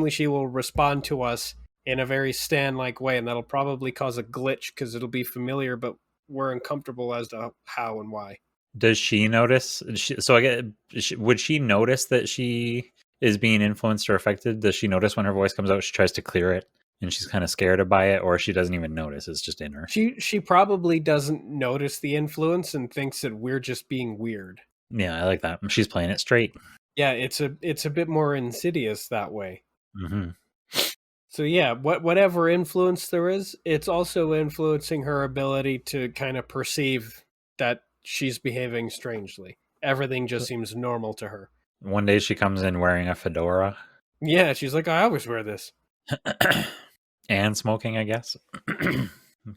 Speaker 2: she will respond to us in a very Stan-like way, and that'll probably cause a glitch because it'll be familiar, but we're uncomfortable as to how and why.
Speaker 1: Does she notice? Would she notice that she is being influenced or affected? Does she notice when her voice comes out, she tries to clear it, and she's kind of scared by it, or she doesn't even notice? It's just in her.
Speaker 2: She probably doesn't notice the influence and thinks that we're just being weird.
Speaker 1: Yeah, I like that. She's playing it straight.
Speaker 2: Yeah, it's a bit more insidious that way.
Speaker 1: Mm-hmm.
Speaker 2: So yeah, whatever influence there is, it's also influencing her ability to kind of perceive that she's behaving strangely. Everything just seems normal to her.
Speaker 1: One day she comes in wearing a fedora.
Speaker 2: Yeah, she's like, I always wear this.
Speaker 1: And smoking, I guess.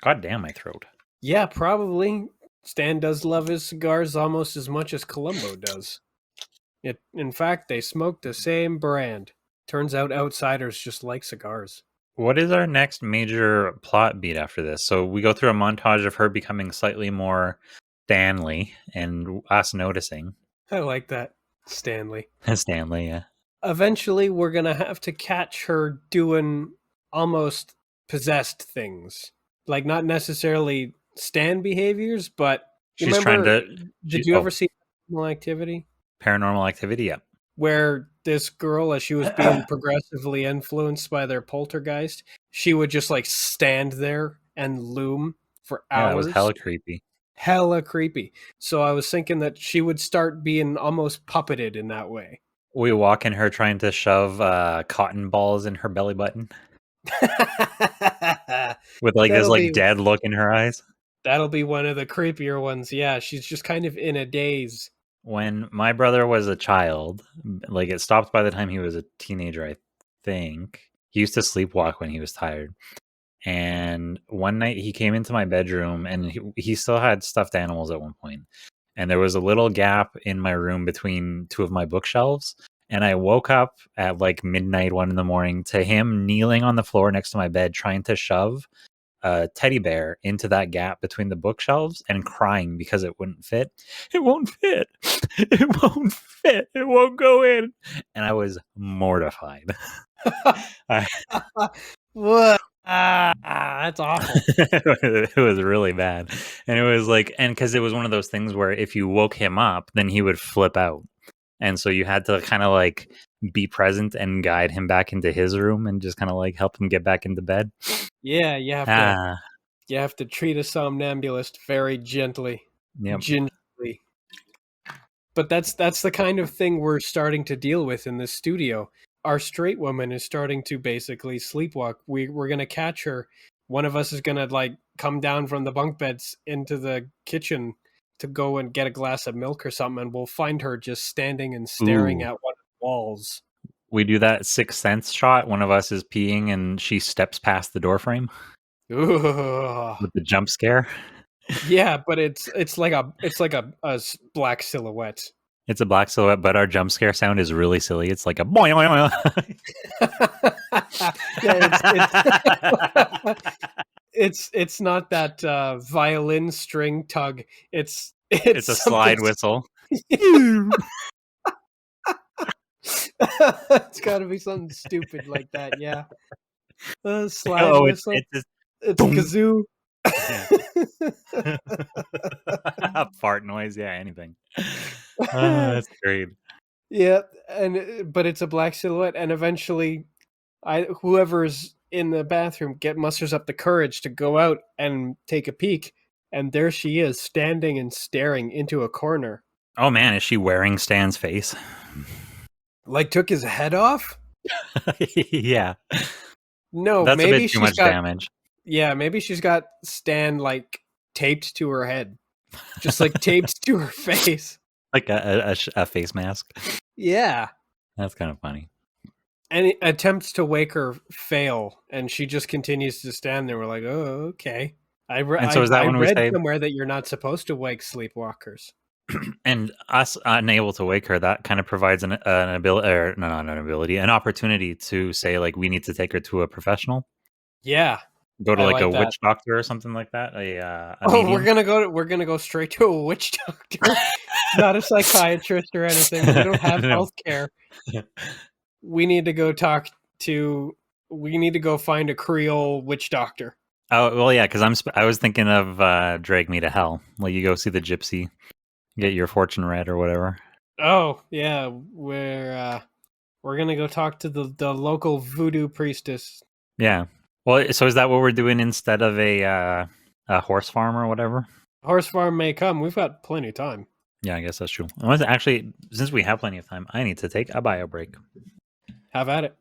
Speaker 1: God damn my throat.
Speaker 2: Yeah, probably. Stan does love his cigars almost as much as Columbo does. In fact, they smoke the same brand. Turns out outsiders just like cigars.
Speaker 1: What is our next major plot beat after this? So we go through a montage of her becoming slightly more Stanley and us noticing.
Speaker 2: I like that, Stanley.
Speaker 1: Stanley, yeah.
Speaker 2: Eventually, we're going to have to catch her doing almost possessed things. Like, not necessarily Stan behaviors, but
Speaker 1: She's trying to.
Speaker 2: Did you ever see Paranormal Activity?
Speaker 1: Paranormal Activity, yeah.
Speaker 2: Where this girl, as she was being progressively influenced by their poltergeist, she would just like stand there and loom for hours.
Speaker 1: Yeah, it was hella creepy.
Speaker 2: Hella creepy. So I was thinking that she would start being almost puppeted in that way.
Speaker 1: We walk in her trying to shove cotton balls in her belly button. With like this like dead look in her eyes.
Speaker 2: That'll be one of the creepier ones. Yeah, she's just kind of in a daze.
Speaker 1: When my brother was a child, like it stopped by the time he was a teenager, I think. He used to sleepwalk when he was tired. And one night he came into my bedroom and he still had stuffed animals at one point. And there was a little gap in my room between two of my bookshelves. And I woke up at like midnight, 1 a.m. to him kneeling on the floor next to my bed, trying to shove a teddy bear into that gap between the bookshelves and crying because it wouldn't fit. It won't fit. It won't fit. It won't go in. And I was mortified.
Speaker 2: What? That's awful.
Speaker 1: It was really bad. And it was like, and because it was one of those things where if you woke him up, then he would flip out. And so you had to kind of like be present and guide him back into his room and just kind of like help him get back into bed.
Speaker 2: Yeah, you have to treat a somnambulist very gently.
Speaker 1: Yep.
Speaker 2: Gingerly. But that's the kind of thing we're starting to deal with in this studio. Our straight woman is starting to basically sleepwalk. We're going to catch her. One of us is going to like come down from the bunk beds into the kitchen to go and get a glass of milk or something, and we'll find her just standing and staring at one of the walls.
Speaker 1: We do that Sixth Sense shot. One of us is peeing and she steps past the door frame.
Speaker 2: Ooh.
Speaker 1: With the jump scare.
Speaker 2: Yeah, but it's like a black silhouette.
Speaker 1: It's a black silhouette, but our jump scare sound is really silly. It's like a boing, boing,
Speaker 2: boing. Yeah, it's not that violin string tug. It's
Speaker 1: a slide whistle.
Speaker 2: It's got to be something stupid like that. Yeah, slide whistle. It's a kazoo.
Speaker 1: Yeah. Fart noise, yeah, anything. That's great.
Speaker 2: Yeah, but it's a black silhouette, and eventually, whoever's in the bathroom musters up the courage to go out and take a peek, and there she is, standing and staring into a corner.
Speaker 1: Oh man, is she wearing Stan's face?
Speaker 2: Like took his head off?
Speaker 1: Yeah.
Speaker 2: No,
Speaker 1: that's
Speaker 2: maybe
Speaker 1: a bit too much damage.
Speaker 2: Yeah, maybe she's got Stan like taped to her head, just like taped to her face,
Speaker 1: like a face mask.
Speaker 2: Yeah,
Speaker 1: that's kind of funny.
Speaker 2: And attempts to wake her fail, and she just continues to stand there. We're like, oh, okay. I read somewhere that you're not supposed to wake sleepwalkers.
Speaker 1: And us unable to wake her, that kind of provides an ability, or not an ability, an opportunity to say like we need to take her to a professional.
Speaker 2: Yeah.
Speaker 1: Go to like a witch doctor or something like that.
Speaker 2: Medium. We're gonna go straight to a witch doctor, not a psychiatrist or anything. We don't have health care. We need to go find a Creole witch doctor.
Speaker 1: Oh well, yeah, because I was thinking of Drag Me to Hell. Like you go see the gypsy, get your fortune read or whatever.
Speaker 2: Oh yeah, we're gonna go talk to the local voodoo priestess.
Speaker 1: Yeah. Well, so is that what we're doing instead of a horse farm or whatever?
Speaker 2: Horse farm may come. We've got plenty of time.
Speaker 1: Yeah, I guess that's true. Actually, since we have plenty of time, I need to take a bio break.
Speaker 2: Have at it.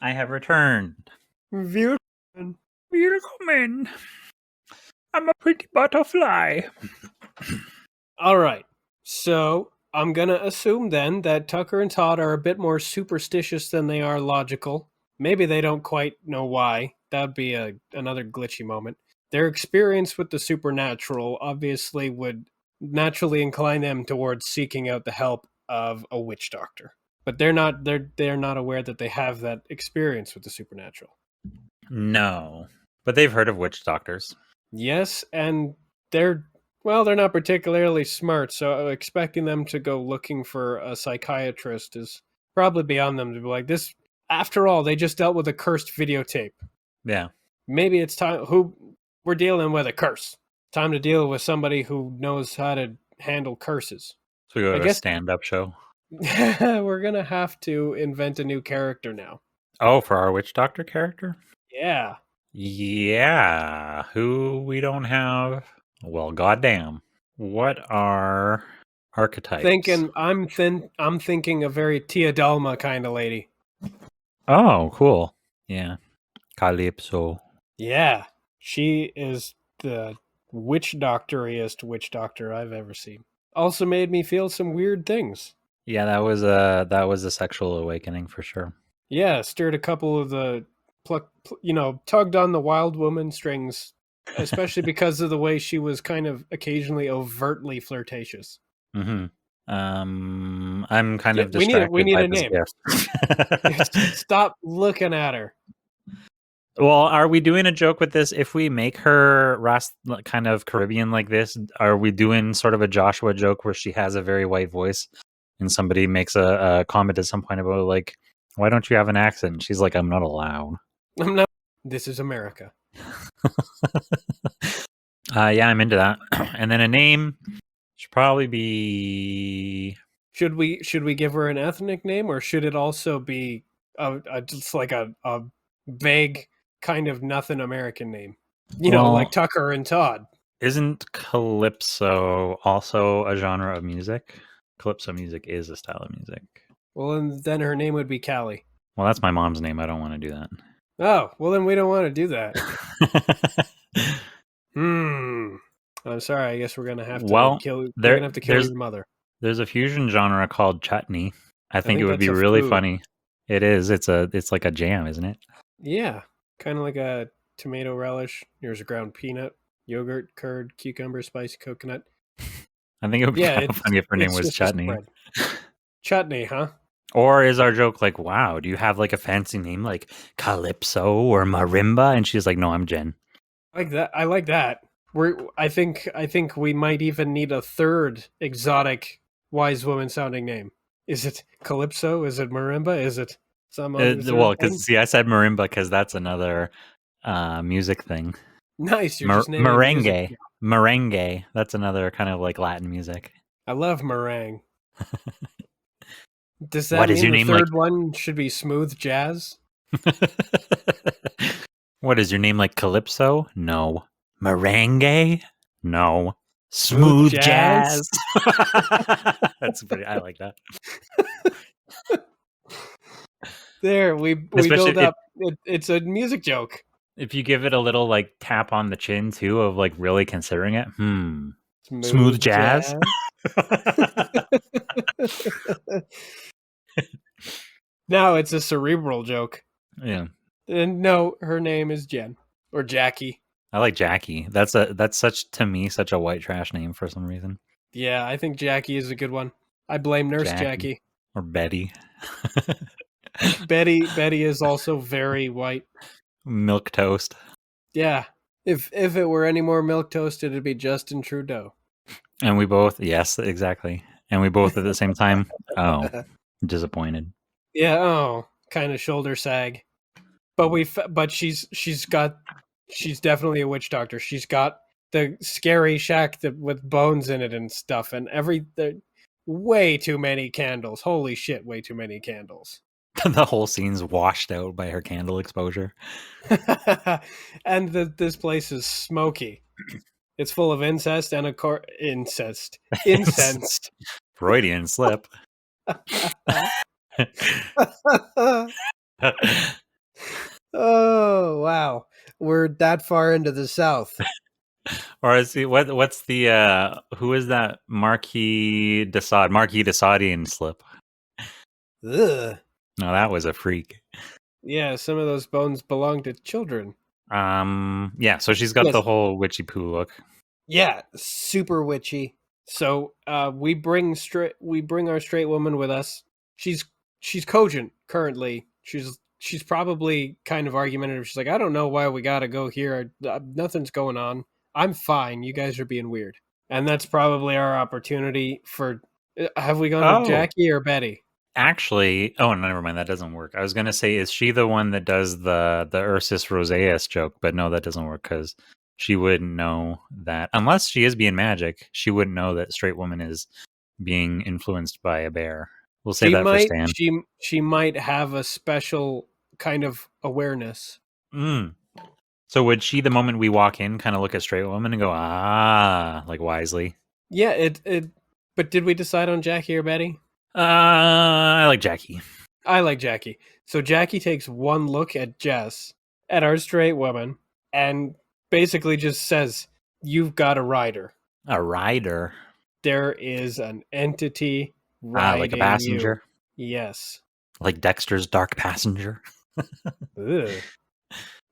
Speaker 1: I have returned.
Speaker 2: Willkommen.
Speaker 1: Willkommen. I'm a pretty butterfly.
Speaker 2: All right. So I'm going to assume then that Tucker and Todd are a bit more superstitious than they are logical. Maybe they don't quite know why. That would be another glitchy moment. Their experience with the supernatural obviously would naturally incline them towards seeking out the help of a witch doctor. But they're not aware that they have that experience with the supernatural.
Speaker 1: No. But they've heard of witch doctors.
Speaker 2: Yes, and they're not particularly smart, so expecting them to go looking for a psychiatrist is probably beyond them to be like, this, after all, they just dealt with a cursed videotape.
Speaker 1: Yeah.
Speaker 2: Maybe it's time, we're dealing with a curse. Time to deal with somebody who knows how to handle curses.
Speaker 1: So we go
Speaker 2: I
Speaker 1: to a
Speaker 2: guess
Speaker 1: stand-up show.
Speaker 2: we're going to have to invent a new character now.
Speaker 1: Oh, for our witch doctor character?
Speaker 2: Yeah.
Speaker 1: Yeah. Who we don't have? Well, goddamn. What are archetypes?
Speaker 2: I'm thinking a very Tia Dalma kind of lady.
Speaker 1: Oh, cool. Yeah. Calypso.
Speaker 2: Yeah, she is the witch doctoriest witch doctor I've ever seen. Also made me feel some weird things.
Speaker 1: Yeah, that was a sexual awakening for sure.
Speaker 2: Yeah, stirred a couple of the tugged on the wild woman strings, especially because of the way she was kind of occasionally overtly flirtatious.
Speaker 1: Mm-hmm. I'm kind of
Speaker 2: We
Speaker 1: distracted
Speaker 2: need
Speaker 1: by
Speaker 2: a
Speaker 1: this
Speaker 2: name.
Speaker 1: gift.
Speaker 2: Stop looking at her.
Speaker 1: Well, are we doing a joke with this? If we make her kind of Caribbean like this, are we doing sort of a Joshua joke where she has a very white voice and somebody makes a comment at some point about like, why don't you have an accent? She's like, I'm not allowed.
Speaker 2: I'm not. This is America.
Speaker 1: Yeah, I'm into that. And then a name should probably be.
Speaker 2: Should we give her an ethnic name, or should it also be just like a vague kind of nothing American name? Like Tucker and Todd.
Speaker 1: Isn't calypso also a genre of music? Calypso music is a style of music.
Speaker 2: Well, and then her name would be Callie.
Speaker 1: Well, that's my mom's name. I don't want to do that.
Speaker 2: Oh, well, then we don't want to do that. I'm sorry. I guess we're gonna have to kill. We're gonna have to kill your mother.
Speaker 1: There's a fusion genre called chutney. I think it would be really funny. It is. It's like a jam, isn't it?
Speaker 2: Yeah, kind of like a tomato relish. There's a ground peanut, yogurt, curd, cucumber, spicy coconut.
Speaker 1: I think it would be kind of funny if her name was Chutney.
Speaker 2: Chutney, huh?
Speaker 1: Or is our joke like, wow, do you have like a fancy name like Calypso or Marimba? And she's like, no, I'm Jen.
Speaker 2: I like that. I think we might even need a third exotic wise woman sounding name. Is it Calypso? Is it Marimba? Is it some other
Speaker 1: well, because I said Marimba because that's another music thing.
Speaker 2: Nice, you're just naming
Speaker 1: merengue.
Speaker 2: music.
Speaker 1: Merengue. That's another kind of like Latin music.
Speaker 2: I love meringue. Does that mean the third one should be smooth jazz?
Speaker 1: What is your name like? Calypso? No. Merengue? No. Smooth jazz? That's pretty. I like that.
Speaker 2: There, we build up. It's a music joke.
Speaker 1: If you give it a little like tap on the chin too, of like really considering it, smooth jazz.
Speaker 2: Now it's a cerebral joke.
Speaker 1: Yeah.
Speaker 2: And no, her name is Jen or Jackie.
Speaker 1: I like Jackie. That's such a white trash name for some reason.
Speaker 2: Yeah, I think Jackie is a good one. I blame Nurse Jackie.
Speaker 1: Or Betty.
Speaker 2: Betty is also very white.
Speaker 1: Milk toast.
Speaker 2: Yeah. If it were any more milk toast, it'd be Justin Trudeau.
Speaker 1: And we both, yes, exactly. And we both at the same time, disappointed.
Speaker 2: Yeah, kind of shoulder sag. But she's definitely a witch doctor. She's got the scary shack with bones in it and stuff, and way too many candles. Holy shit, way too many candles.
Speaker 1: The whole scene's washed out by her candle exposure.
Speaker 2: And this place is smoky. It's full of incest and incest. Incensed.
Speaker 1: Freudian slip.
Speaker 2: Oh, wow. We're that far into the South.
Speaker 1: Or is he, what's the who is that Marquis de Sade slip?
Speaker 2: Ugh.
Speaker 1: No, that was a freak.
Speaker 2: Yeah, some of those bones belong to children.
Speaker 1: Yeah, so she's got the
Speaker 2: Yes.
Speaker 1: whole witchy poo look.
Speaker 2: Yeah, super witchy. So we bring our straight woman with us. She's she's cogent currently. She's probably kind of argumentative. She's like, I don't know why we gotta go here. Nothing's going on. I'm fine. You guys are being weird. And that's probably our opportunity for. Have we gone with
Speaker 1: Oh,
Speaker 2: Jackie or Betty?
Speaker 1: actually, oh, no, never mind. That doesn't work. I was gonna say, is she the one that does the Ursus Roseus joke? But no, that doesn't work because she wouldn't know that unless she is being magic. She wouldn't know that straight woman is being influenced by a bear. We'll say
Speaker 2: She
Speaker 1: that for
Speaker 2: might
Speaker 1: Stan.
Speaker 2: she might have a special kind of awareness.
Speaker 1: Mm. So would she, the moment we walk in, kind of look at straight woman and go, ah, like wisely?
Speaker 2: Yeah, it. But did we decide on Jackie or Betty?
Speaker 1: I like Jackie.
Speaker 2: I like Jackie. So Jackie takes one look at Jess, at our straight woman, and basically just says, "You've got a rider.
Speaker 1: A rider.
Speaker 2: There is an entity
Speaker 1: Like a
Speaker 2: riding you."
Speaker 1: passenger.
Speaker 2: Yes.
Speaker 1: Like Dexter's Dark Passenger.
Speaker 2: Ugh.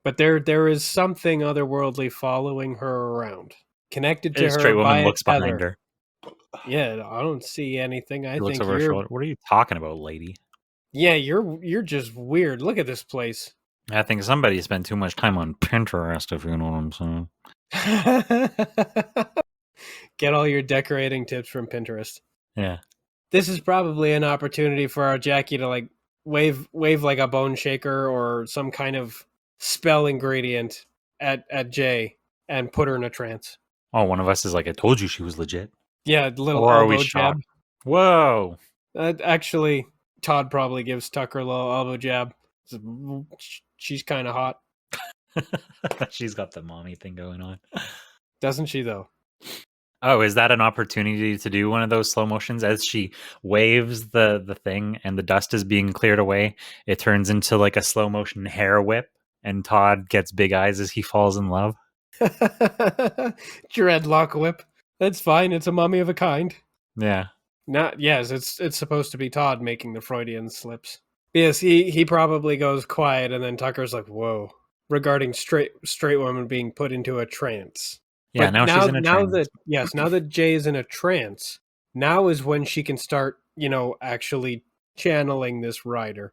Speaker 2: But there is something otherworldly following her around, connected to
Speaker 1: A
Speaker 2: her
Speaker 1: straight
Speaker 2: by
Speaker 1: woman
Speaker 2: a
Speaker 1: looks behind
Speaker 2: tether.
Speaker 1: her.
Speaker 2: Yeah, I don't see anything. I
Speaker 1: She looks
Speaker 2: think
Speaker 1: over her
Speaker 2: you're
Speaker 1: shoulder. What are you talking about, lady?
Speaker 2: yeah, you're just weird. Look at this place.
Speaker 1: I think somebody spent too much time on Pinterest, if you know what I'm saying.
Speaker 2: Get all your decorating tips from Pinterest.
Speaker 1: Yeah.
Speaker 2: This is probably an opportunity for our Jackie to like wave like a bone shaker or some kind of spell ingredient at Jay and put her in a trance.
Speaker 1: Oh, one of us is like, I told you she was legit.
Speaker 2: Yeah, little
Speaker 1: Or are we
Speaker 2: elbow jab.
Speaker 1: shocked? Whoa.
Speaker 2: Actually, Todd probably gives Tucker a little elbow jab. She's kind of hot,
Speaker 1: She's got the mommy thing going on.
Speaker 2: doesn't she? Though.
Speaker 1: Oh, is that an opportunity to do one of those slow motions as she waves the thing and the dust is being cleared away? It turns into like a slow motion hair whip, and Todd gets big eyes as he falls in love.
Speaker 2: Dreadlock whip. That's fine. It's a mummy of a kind.
Speaker 1: Yeah.
Speaker 2: Not yes. It's supposed to be Todd making the Freudian slips. Yes, he probably goes quiet, and then Tucker's like, "Whoa," regarding straight woman being put into a trance.
Speaker 1: Yeah,
Speaker 2: But
Speaker 1: now she's in a
Speaker 2: now
Speaker 1: trance.
Speaker 2: that yes, now that Jay is in a trance, now is when she can start, actually channeling this rider.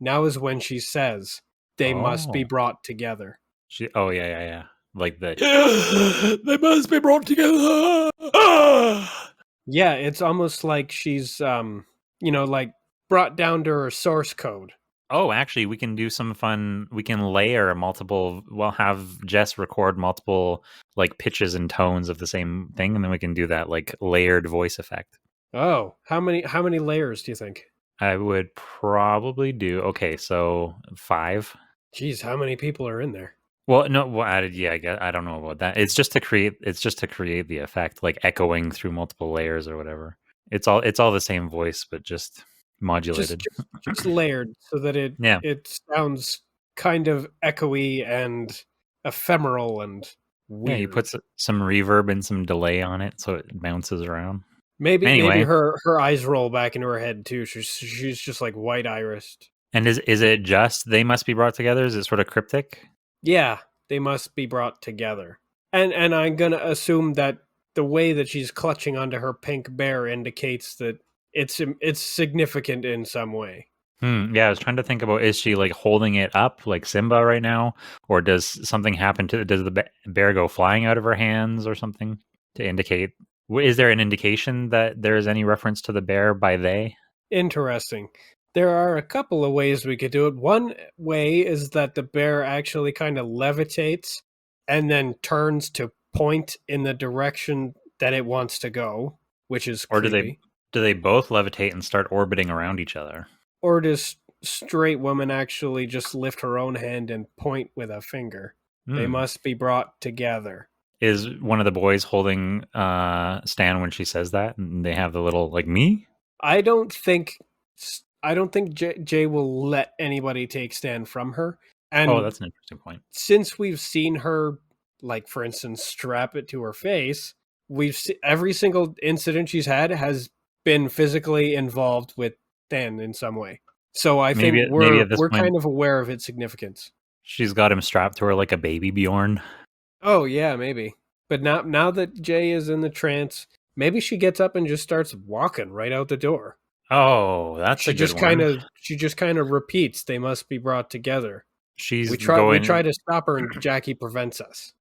Speaker 2: Now is when she says they must be
Speaker 1: Oh.
Speaker 2: brought together.
Speaker 1: Oh yeah. Like the they must be brought together.
Speaker 2: Yeah, it's almost like she's like brought down to her source code.
Speaker 1: Oh, actually, we can do some fun. We can layer multiple. Well, have Jess record multiple like pitches and tones of the same thing, and then we can do that like layered voice effect.
Speaker 2: Oh, how many layers do you think?
Speaker 1: I would probably do. Okay, so 5.
Speaker 2: Jeez, how many people are in there?
Speaker 1: Well, no, well, yeah, I guess I don't know about that. It's just to create. It's just to create the effect, like echoing through multiple layers or whatever. It's all the same voice, but just
Speaker 2: Just
Speaker 1: modulated.
Speaker 2: just just layered so that it
Speaker 1: Yeah,
Speaker 2: it sounds kind of echoey and ephemeral and
Speaker 1: yeah. You put
Speaker 2: weird.
Speaker 1: some reverb and some delay on it, so it bounces around.
Speaker 2: Maybe
Speaker 1: Anyway,
Speaker 2: her eyes roll back into her head too. She's just like white irised.
Speaker 1: and is it just they must be brought together? Is it sort of cryptic?
Speaker 2: Yeah, they must be brought together. And I'm gonna assume that the way that she's clutching onto her pink bear indicates that it's significant in some way.
Speaker 1: Yeah, I was trying to think about, is she like holding it up like Simba right now, or does something happen to, does the bear go flying out of her hands or something to indicate? Is there an indication that there is any reference to the bear by they?
Speaker 2: Interesting. There are a couple of ways we could do it. One way is that the bear actually kind of levitates and then turns to point in the direction that it wants to go, which is
Speaker 1: Or
Speaker 2: creepy.
Speaker 1: do they both levitate and start orbiting around each other?
Speaker 2: Or does straight woman actually just lift her own hand and point with a finger? They
Speaker 1: Hmm.
Speaker 2: must be brought together.
Speaker 1: Is one of the boys holding Stan when she says that, and they have the little like me?
Speaker 2: I don't think Jay will let anybody take Stan from her.
Speaker 1: Oh,
Speaker 2: And
Speaker 1: that's an interesting point.
Speaker 2: since we've seen her, like for instance, strap it to her face, every single incident she's had has been physically involved with Dan in some way. So I think
Speaker 1: Maybe
Speaker 2: we're
Speaker 1: at this
Speaker 2: we're
Speaker 1: point
Speaker 2: kind of aware of its significance.
Speaker 1: she's got him strapped to her like a baby Bjorn.
Speaker 2: Oh yeah, maybe. But now that Jay is in the trance, maybe she gets up and just starts walking right out the door.
Speaker 1: Oh, that's a good one.
Speaker 2: She just kind of repeats they must be brought together.
Speaker 1: She's
Speaker 2: We
Speaker 1: going.
Speaker 2: try to stop her and Jackie prevents us.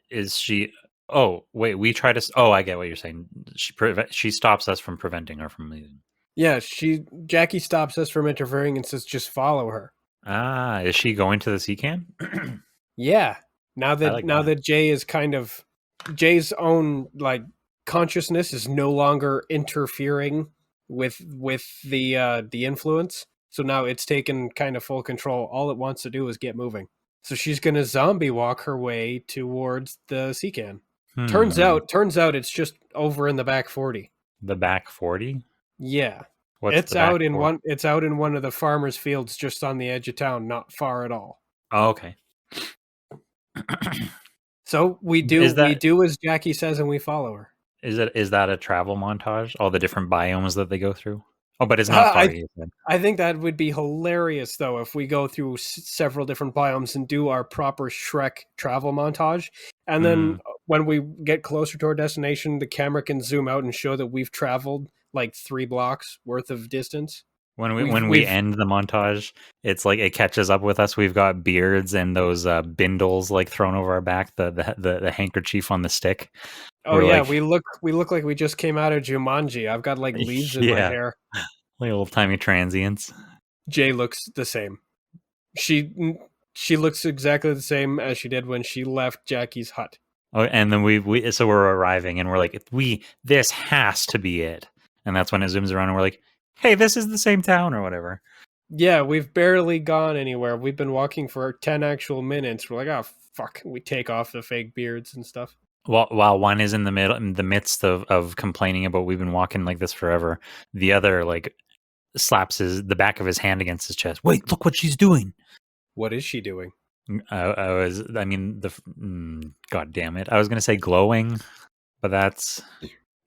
Speaker 1: Is she? Oh, wait. We try to. Oh, I get what you're saying. She stops us from preventing her from leaving.
Speaker 2: Yeah, Jackie stops us from interfering and says just follow her.
Speaker 1: Ah, is she going to the sea can?
Speaker 2: Yeah. Now
Speaker 1: I
Speaker 2: that
Speaker 1: like that.
Speaker 2: Jay is kind of Jay's own like consciousness is no longer interfering with the influence. So now it's taken kind of full control. All it wants to do is get moving. So she's gonna zombie walk her way towards the sea can.
Speaker 1: Hmm.
Speaker 2: Turns out it's just over in the back 40.
Speaker 1: The back 40.
Speaker 2: Yeah.
Speaker 1: What's the back 40?
Speaker 2: It's out in one of the farmers' fields just on the edge of town, not far at all.
Speaker 1: Oh, okay.
Speaker 2: So
Speaker 1: Is
Speaker 2: we
Speaker 1: that
Speaker 2: do as Jackie says and we follow her.
Speaker 1: is that a travel montage? All the different biomes that they go through. Oh, but it's not far.
Speaker 2: I
Speaker 1: You said.
Speaker 2: I think that would be hilarious though if we go through several different biomes and do our proper Shrek travel montage, and then
Speaker 1: Mm.
Speaker 2: when we get closer to our destination, the camera can zoom out and show that we've traveled like 3 blocks worth of distance.
Speaker 1: When we
Speaker 2: We've
Speaker 1: end the montage, it's like it catches up with us. We've got beards and those bindles like thrown over our back, the handkerchief on the stick.
Speaker 2: Oh
Speaker 1: We're
Speaker 2: yeah,
Speaker 1: like,
Speaker 2: we look like we just came out of Jumanji. I've got like leaves in my
Speaker 1: yeah,
Speaker 2: hair.
Speaker 1: like old timey transients.
Speaker 2: Jay looks the same. She she looks exactly the same as she did when she left Jackie's hut.
Speaker 1: Oh, and then we so we're arriving, and we're like, this has to be it. And that's when it zooms around, and we're like, hey, this is the same town or whatever.
Speaker 2: Yeah, we've barely gone anywhere. We've been walking for 10 actual minutes. We're like, oh fuck. We take off the fake beards and stuff.
Speaker 1: While one is in the midst of complaining about we've been walking like this forever, the other like slaps the back of his hand against his chest. Wait, look what she's doing.
Speaker 2: What is she doing?
Speaker 1: I mean, God damn it. I was going to say glowing, but that's,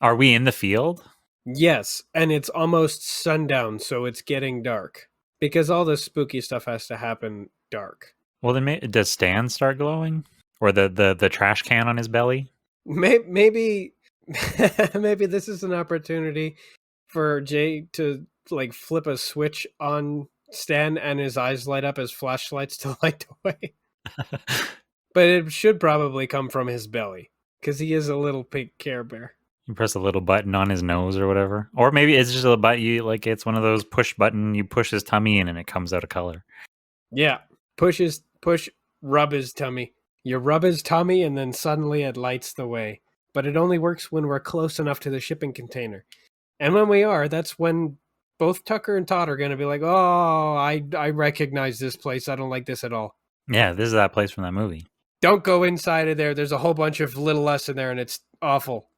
Speaker 1: are we in the field?
Speaker 2: Yes, and it's almost sundown, so it's getting dark. Because all this spooky stuff has to happen dark.
Speaker 1: Well, then does Stan start glowing? Or the trash can on his belly?
Speaker 2: Maybe maybe this is an opportunity for Jay to like flip a switch on Stan and his eyes light up as flashlights to light the way. But it should probably come from his belly because he is a little pink Care Bear.
Speaker 1: You press a little button on his nose or whatever. Or maybe it's just a button, like it's one of those push button, you push his tummy in and it comes out of color.
Speaker 2: Yeah, rub his tummy. You rub his tummy and then suddenly it lights the way. But it only works when we're close enough to the shipping container. And when we are, that's when both Tucker and Todd are going to be like, "Oh, I recognize this place. I don't like this at all.
Speaker 1: Yeah, this is that place from that movie.
Speaker 2: Don't go inside of there. There's a whole bunch of Little Us in there, and it's awful.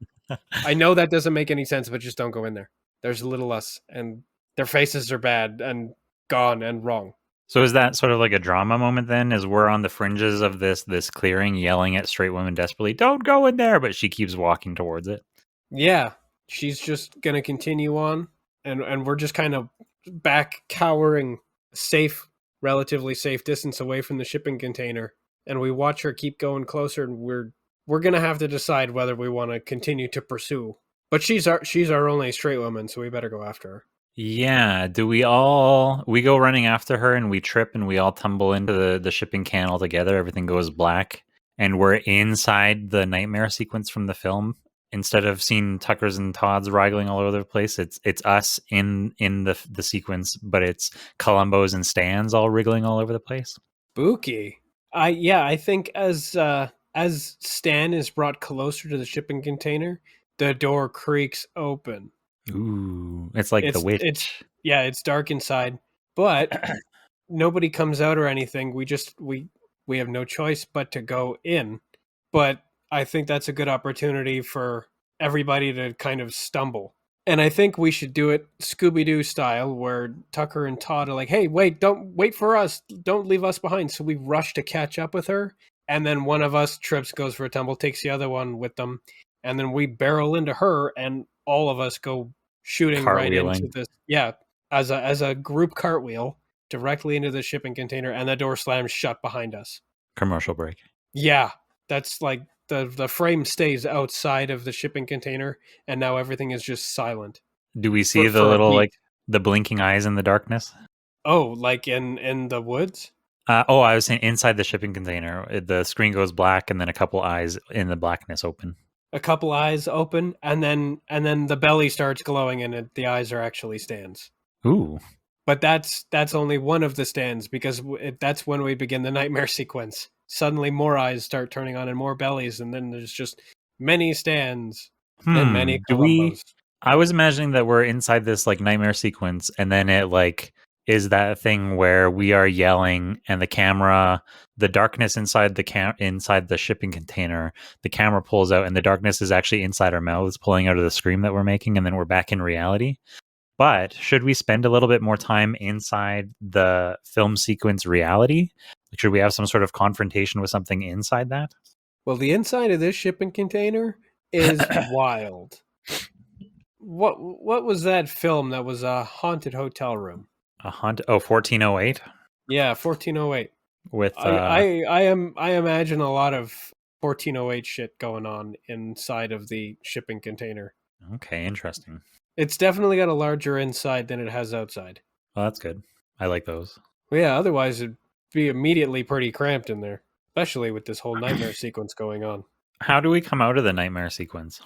Speaker 2: I know that doesn't make any sense, but just don't go in there. There's Little Us, and their faces are bad and gone and wrong."
Speaker 1: So is that sort of like a drama moment then? Is we're on the fringes of this clearing, yelling at straight women desperately, "Don't go in there!" But she keeps walking towards it.
Speaker 2: Yeah, she's just going to continue on, and we're just kind of back cowering, relatively safe distance away from the shipping container, and we watch her keep going closer, and we're going to have to decide whether we want to continue to pursue. But she's our only straight woman, so we better go after her.
Speaker 1: Yeah. Do we go running after her and we trip and we all tumble into the shipping can all together? Everything goes black and we're inside the nightmare sequence from the film. Instead of seeing Tucker's and Todd's wriggling all over the place, it's us in the sequence, but it's Columbo's and Stan's all wriggling all over the place.
Speaker 2: Spooky. I think as Stan is brought closer to the shipping container, the door creaks open.
Speaker 1: Ooh, it's like the witch.
Speaker 2: It's dark inside, but nobody comes out or anything. We have no choice but to go in. But I think that's a good opportunity for everybody to kind of stumble. And I think we should do it Scooby-Doo style, where Tucker and Todd are like, "Hey, don't wait for us. Don't leave us behind." So we rush to catch up with her, and then one of us trips, goes for a tumble, takes the other one with them, and then we barrel into her, and all of us go shooting right into
Speaker 1: Cartwheeling.
Speaker 2: this. Yeah, as a group cartwheel directly into the shipping container, and the door slams shut behind us.
Speaker 1: Commercial break.
Speaker 2: Yeah, that's like the frame stays outside of the shipping container, and now everything is just silent
Speaker 1: Do we see the
Speaker 2: for a
Speaker 1: little
Speaker 2: beat.
Speaker 1: like the blinking eyes in the darkness?
Speaker 2: Oh, like in the woods?
Speaker 1: I was saying inside the shipping container, the screen goes black, and then a couple eyes in the blackness open.
Speaker 2: A couple eyes open, and then the belly starts glowing, and the eyes are actually stands.
Speaker 1: Ooh,
Speaker 2: But that's only one of the stands, because that's when we begin the nightmare sequence. Suddenly, more eyes start turning on, and more bellies, and then there's just many stands and many
Speaker 1: Do we?
Speaker 2: Columbos.
Speaker 1: I was imagining that we're inside this like nightmare sequence, and then it like is that thing where we are yelling, and the camera, the darkness inside inside the shipping container, the camera pulls out, and the darkness is actually inside our mouths, pulling out of the scream that we're making, and then we're back in reality. But should we spend a little bit more time inside the film sequence reality? Like, should we have some sort of confrontation with something inside that?
Speaker 2: Well, the inside of this shipping container is wild. What was that film that was a haunted hotel room?
Speaker 1: A hunt? Oh, 1408
Speaker 2: Yeah, 1408.
Speaker 1: with
Speaker 2: I imagine a lot of 1408 shit going on inside of the shipping container.
Speaker 1: okay, interesting.
Speaker 2: It's definitely got a larger inside than it has outside.
Speaker 1: Well, that's good. I like those.
Speaker 2: Well, yeah, otherwise it'd be immediately pretty cramped in there, especially with this whole nightmare sequence going on.
Speaker 1: How do we come out of the nightmare sequence?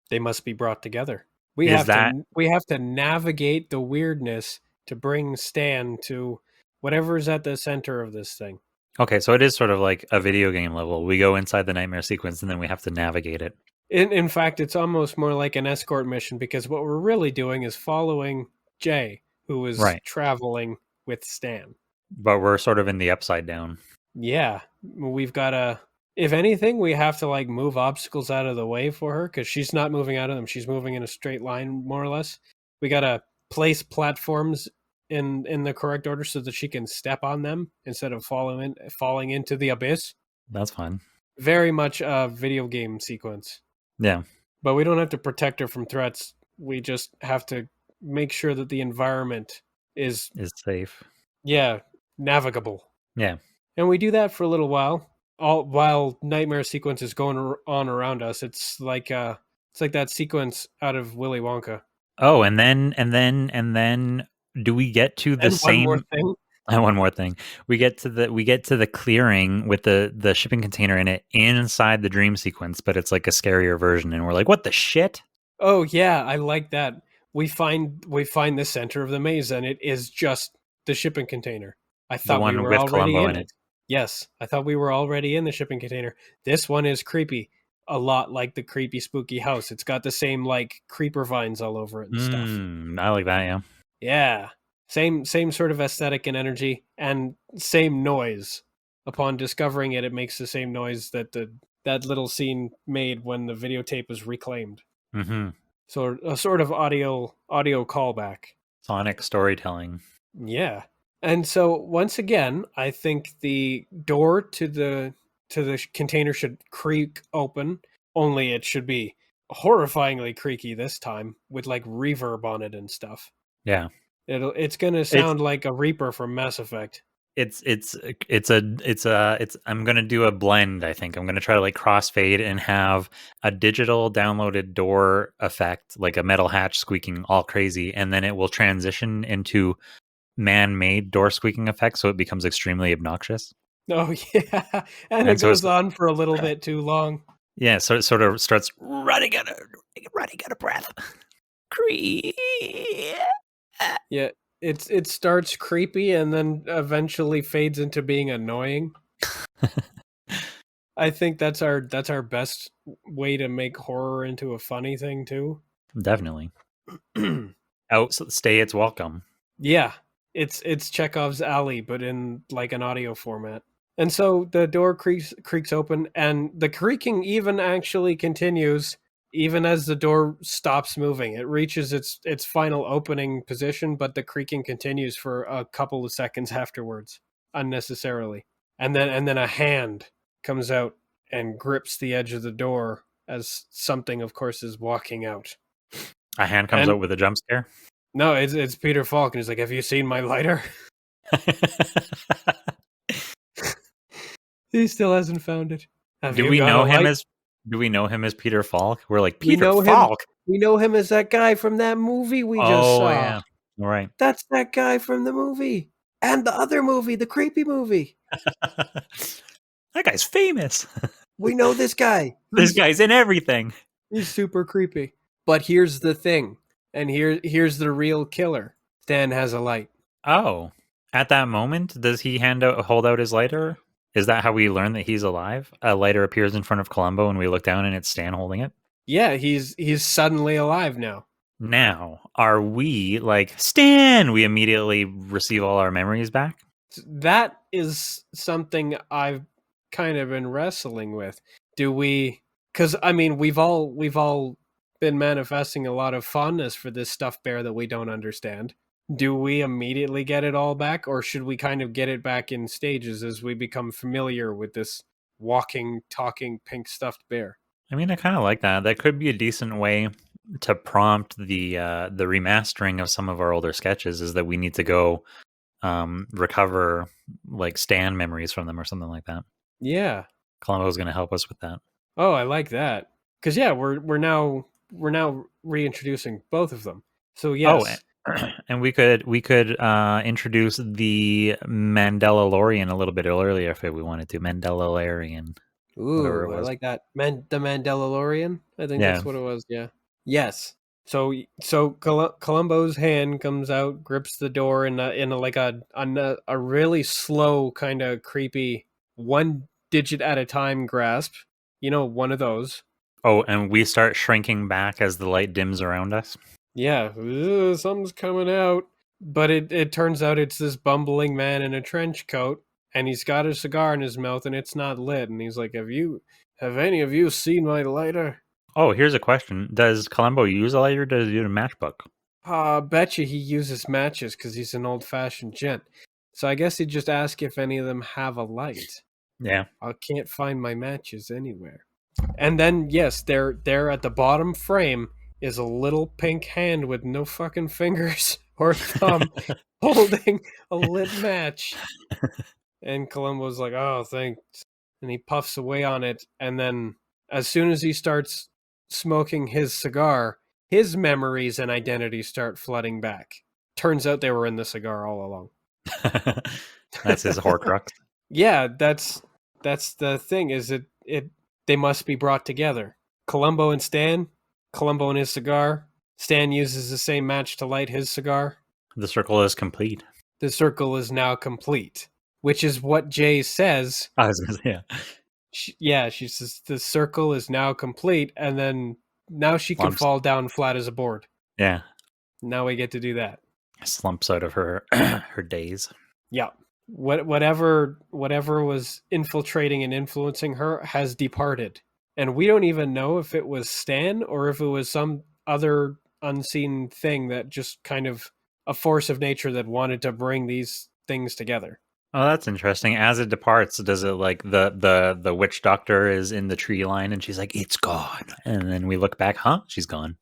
Speaker 2: They must be brought together.
Speaker 1: Is that
Speaker 2: We have to navigate the weirdness to bring Stan to whatever's at the center of this thing.
Speaker 1: okay? So it is sort of like a video game level. We go inside the nightmare sequence, and then we have to navigate it.
Speaker 2: In fact, it's almost more like an escort mission, because what we're really doing is following Jay, who is
Speaker 1: Right.
Speaker 2: traveling with Stan.
Speaker 1: But we're sort of in the upside down.
Speaker 2: Yeah, we've got to. If anything, we have to like move obstacles out of the way for her, because she's not moving out of them. She's moving in a straight line, more or less. We got to place platforms in the correct order so that she can step on them instead of falling into the abyss.
Speaker 1: That's fun.
Speaker 2: Very much a video game sequence.
Speaker 1: Yeah.
Speaker 2: But we don't have to protect her from threats. We just have to make sure that the environment is,
Speaker 1: Is safe.
Speaker 2: navigable.
Speaker 1: Yeah.
Speaker 2: And we do that for a little while, all while nightmare sequence is going on around us. It's like that sequence out of Willy Wonka.
Speaker 1: Oh, and then do we get to the
Speaker 2: And one more
Speaker 1: same
Speaker 2: thing.
Speaker 1: and one more thing. We get to the clearing with the shipping container in it inside the dream sequence, but it's like a scarier version, and we're like, what the shit?
Speaker 2: Oh yeah, I like that. We find the center of the maze, and it is just the shipping container. I
Speaker 1: The
Speaker 2: thought we
Speaker 1: one
Speaker 2: were
Speaker 1: with
Speaker 2: already
Speaker 1: Columbo
Speaker 2: in
Speaker 1: in
Speaker 2: it.
Speaker 1: it.
Speaker 2: Yes, I thought we were already in the shipping container. This one is creepy, a lot like the creepy spooky house. It's got the same like creeper vines all over it and stuff.
Speaker 1: I like that, yeah.
Speaker 2: Yeah. Same sort of aesthetic and energy, and same noise. Upon discovering it, it makes the same noise that that little scene made when the videotape was reclaimed.
Speaker 1: Mm-hmm.
Speaker 2: So a sort of audio callback.
Speaker 1: Sonic storytelling.
Speaker 2: Yeah. And so once again, I think the door to the container should creak open, only it should be horrifyingly creaky this time, with like reverb on it and stuff.
Speaker 1: Yeah.
Speaker 2: It's going to sound like a Reaper from Mass Effect.
Speaker 1: I'm gonna do a blend. I think I'm gonna try to like crossfade and have a digital downloaded door effect, like a metal hatch squeaking all crazy, and then it will transition into man-made door squeaking effect, so it becomes extremely obnoxious.
Speaker 2: Oh yeah, and it
Speaker 1: so
Speaker 2: goes on for a little bit too long.
Speaker 1: Yeah, so it sort of starts running out of breath.
Speaker 2: Yeah, it starts creepy and then eventually fades into being annoying. I think that's our best way to make horror into a funny thing too.
Speaker 1: Definitely. Outstay its welcome.
Speaker 2: Yeah, it's Chekhov's alley, but in like an audio format. And so the door creaks open, and the creaking even actually continues even as the door stops moving. It reaches its final opening position, but the creaking continues for a couple of seconds afterwards, unnecessarily. And then a hand comes out and grips the edge of the door as something, of course, is walking out.
Speaker 1: A hand comes
Speaker 2: And
Speaker 1: out with a jump scare.
Speaker 2: no, it's Peter Falk, and he's like, "Have you seen my lighter?" He still hasn't found it. Have
Speaker 1: Do
Speaker 2: you
Speaker 1: we
Speaker 2: got a
Speaker 1: know him
Speaker 2: light?
Speaker 1: as? Do we know him as Peter Falk? We're like
Speaker 2: We
Speaker 1: Peter
Speaker 2: know him.
Speaker 1: Falk.
Speaker 2: We know him as that guy from that movie we just
Speaker 1: Oh
Speaker 2: saw.
Speaker 1: yeah, right.
Speaker 2: That's that guy from the movie. And the other movie, the creepy movie.
Speaker 1: That guy's famous.
Speaker 2: We know this guy.
Speaker 1: This guy's in everything.
Speaker 2: He's super creepy. But here's the thing. And here's the real killer. Stan has a light.
Speaker 1: Oh, at that moment, does he hold out his lighter? Is that how we learn that he's alive? A lighter appears in front of Columbo, and we look down, and it's Stan holding it.
Speaker 2: Yeah, he's suddenly alive now.
Speaker 1: Now, are we like Stan? We immediately receive all our memories back.
Speaker 2: That is something I've kind of been wrestling with. Do we? Because I mean, we've all been manifesting a lot of fondness for this stuffed bear that we don't understand. Do we immediately get it all back, or should we kind of get it back in stages as we become familiar with this walking, talking, pink stuffed bear?
Speaker 1: I mean, I kind of like that. That could be a decent way to prompt the remastering of some of our older sketches. Is that we need to go recover like Stan memories from them or something like that.
Speaker 2: Yeah.
Speaker 1: Columbo's going to help us with that.
Speaker 2: Oh, I like that. Because yeah, we're now reintroducing both of them. So yes.
Speaker 1: And we could introduce the Mandalorian a little bit earlier if we wanted to. Mandalorian.
Speaker 2: Ooh, I like that. The Mandalorian? I think that's what it was, yeah. Yes. So Columbo's hand comes out, grips the door in a really slow, kind of creepy, one digit at a time grasp. You know, one of those.
Speaker 1: Oh, and we start shrinking back as the light dims around us.
Speaker 2: Yeah, something's coming out. But it turns out it's this bumbling man in a trench coat, and he's got a cigar in his mouth, and it's not lit. And he's like, have any of you seen my lighter?
Speaker 1: Oh, here's a question. Does Columbo use a lighter or does he use a matchbook?
Speaker 2: Betcha he uses matches because he's an old-fashioned gent. So I guess he'd just ask if any of them have a light.
Speaker 1: Yeah.
Speaker 2: I can't find my matches anywhere. And then, yes, there at the bottom frame is a little pink hand with no fucking fingers or thumb holding a lit match. And Columbo's like, oh, thanks. And he puffs away on it. And then as soon as he starts smoking his cigar, his memories and identities start flooding back. Turns out they were in the cigar all along.
Speaker 1: That's his Horcrux.
Speaker 2: Yeah, that's the thing, is they must be brought together. Columbo and Stan, Columbo and his cigar. Stan uses the same match to light his cigar.
Speaker 1: The circle is complete.
Speaker 2: The circle is now complete, which is what Jay says.
Speaker 1: I was gonna say,
Speaker 2: yeah. She says the circle is now complete, and then now she can fall down flat as a board.
Speaker 1: Yeah.
Speaker 2: Now we get to do that.
Speaker 1: Slumps out of her her days.
Speaker 2: Yeah. Whatever was infiltrating and influencing her has departed. And we don't even know if it was Stan or if it was some other unseen thing that just kind of a force of nature that wanted to bring these things together.
Speaker 1: Oh, that's interesting. As it departs, does it like the witch doctor is in the tree line and she's like, it's gone. And then we look back, huh? She's gone.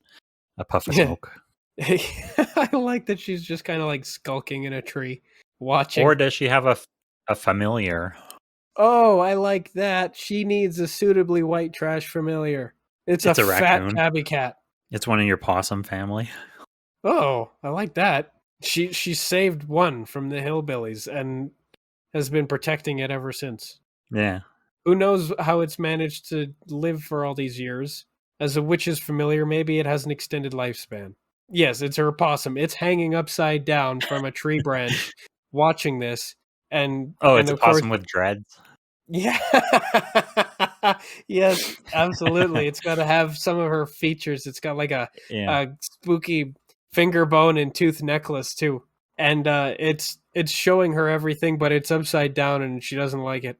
Speaker 1: A puff of smoke.
Speaker 2: I like that she's just kind of like skulking in a tree, watching.
Speaker 1: Or does she have a familiar?
Speaker 2: Oh, I like that. She needs a suitably white trash familiar. It's a fat
Speaker 1: raccoon.
Speaker 2: tabby cat.
Speaker 1: It's one in your possum family.
Speaker 2: Oh, I like that. She saved one from the hillbillies and has been protecting it ever since.
Speaker 1: Yeah.
Speaker 2: Who knows how it's managed to live for all these years? As a witch's familiar, maybe it has an extended lifespan. Yes, it's her possum. It's hanging upside down from a tree branch watching this. And
Speaker 1: it's a possum with dreads.
Speaker 2: Yeah. Yes, absolutely. It's got to have some of her features. It's got like a spooky finger bone and tooth necklace too. And it's showing her everything, but it's upside down and she doesn't like it.